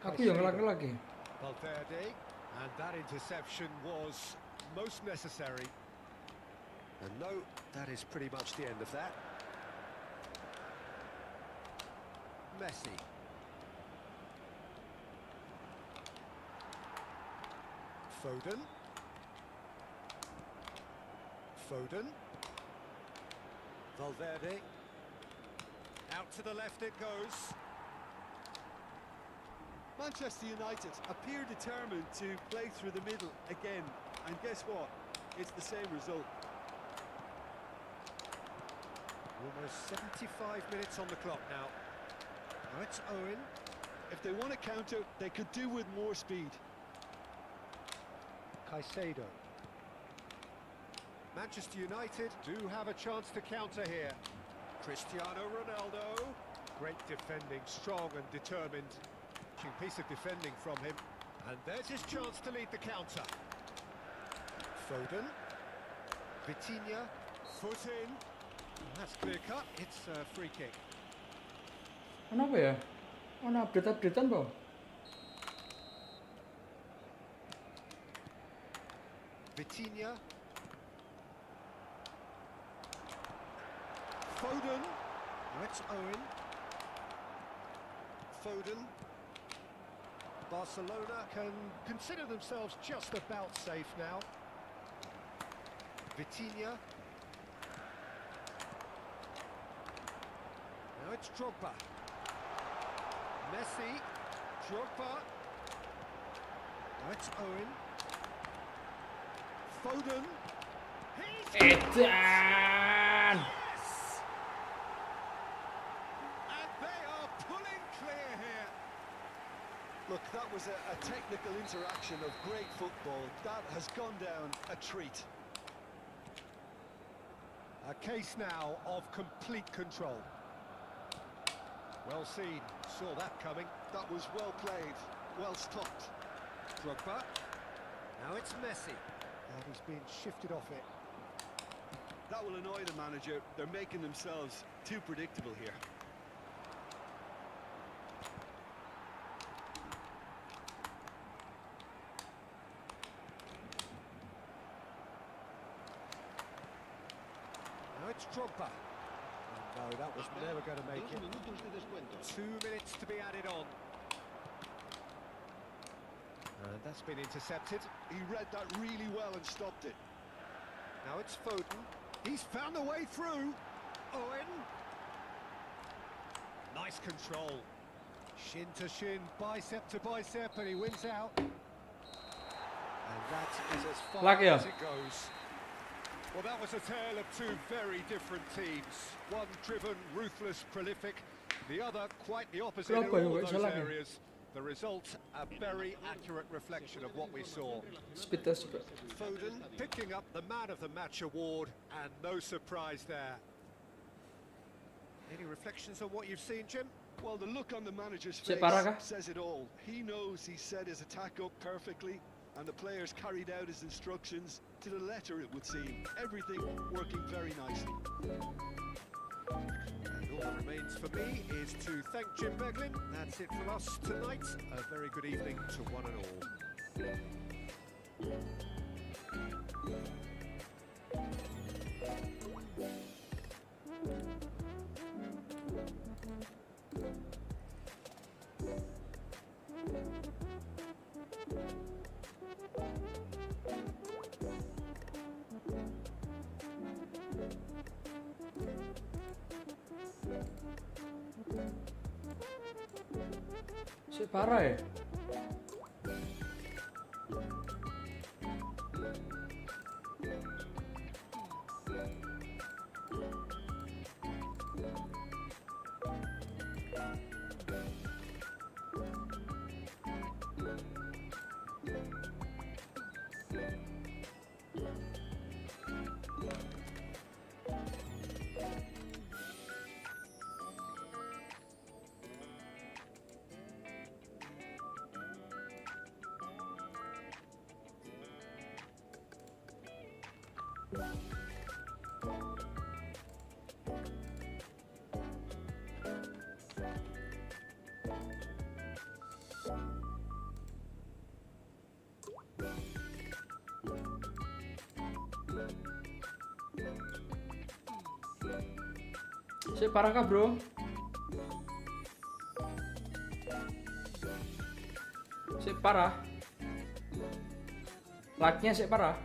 Aku yang lag lagi. Valverde, and that interception was most necessary. And no, that is pretty much the end of that. Messi. Foden. Foden. Valverde. Out to the left it goes. Manchester United appear determined to play through the middle again, and guess what? It's the same result. Almost 75 minutes on the clock now. Now it's Owen. If they want to counter, they could do with more speed. Caicedo. Manchester United do have a chance to counter here. Cristiano Ronaldo. Great defending, strong and determined. Piece of defending from him. And there's his chance to lead the counter. Foden. Vitinha. Foot in. That's clear cut. It's a free kick. Kenapa ya? Mana update-updatean, Bang? Vitinha. Foden. That's Owen. Foden. Barcelona can consider themselves just about safe now. Vitinha. Now it's Drogba. Messi. Drogba. Now it's Owen. Foden. Edan! Yes! And they are pulling clear here. Look, that was a technical interaction of great football. That has gone down a treat. A case now of complete control. Well seen, saw that coming. That was well played, well stopped. Drogba. Now it's Messi. And he's been shifted off it. That will annoy the manager. They're making themselves too predictable here. Now it's Drogba. No, that was never going to make 2 it. minutos de descuento. 2 minutes to be added on. And that's been intercepted. He read that really well and stopped it. Now it's Foden. He's found a way through. Owen. Nice control. Shin to shin, bicep to bicep, and he wins out. And that is as far Lag ya? as it goes. Well, that was a tale of two very different teams. One driven, ruthless, prolific. The other quite the opposite in Kenapa ya, all kok those salah ya? areas. The result, a very accurate reflection of what we saw. Speed test juga. Foden picking up the Man of the Match award, and no surprise there. Any reflections on what you've seen, Jim? Well, the look on the manager's Cek face parah kah? says it all. He knows he set his attack up perfectly, and the players carried out his instructions to the letter, it would seem. Everything working very nicely. And all that remains for me is to thank Jim Beglin. That's it from us tonight. A very good evening to one and all. Sik parah ya. Sik parah kah, bro? Sik parah. Lagnya sik parah.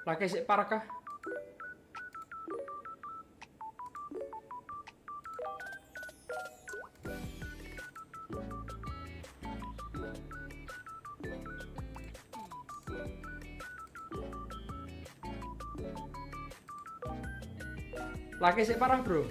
Lagnya sik parah kah? Lagi sih parah, bro.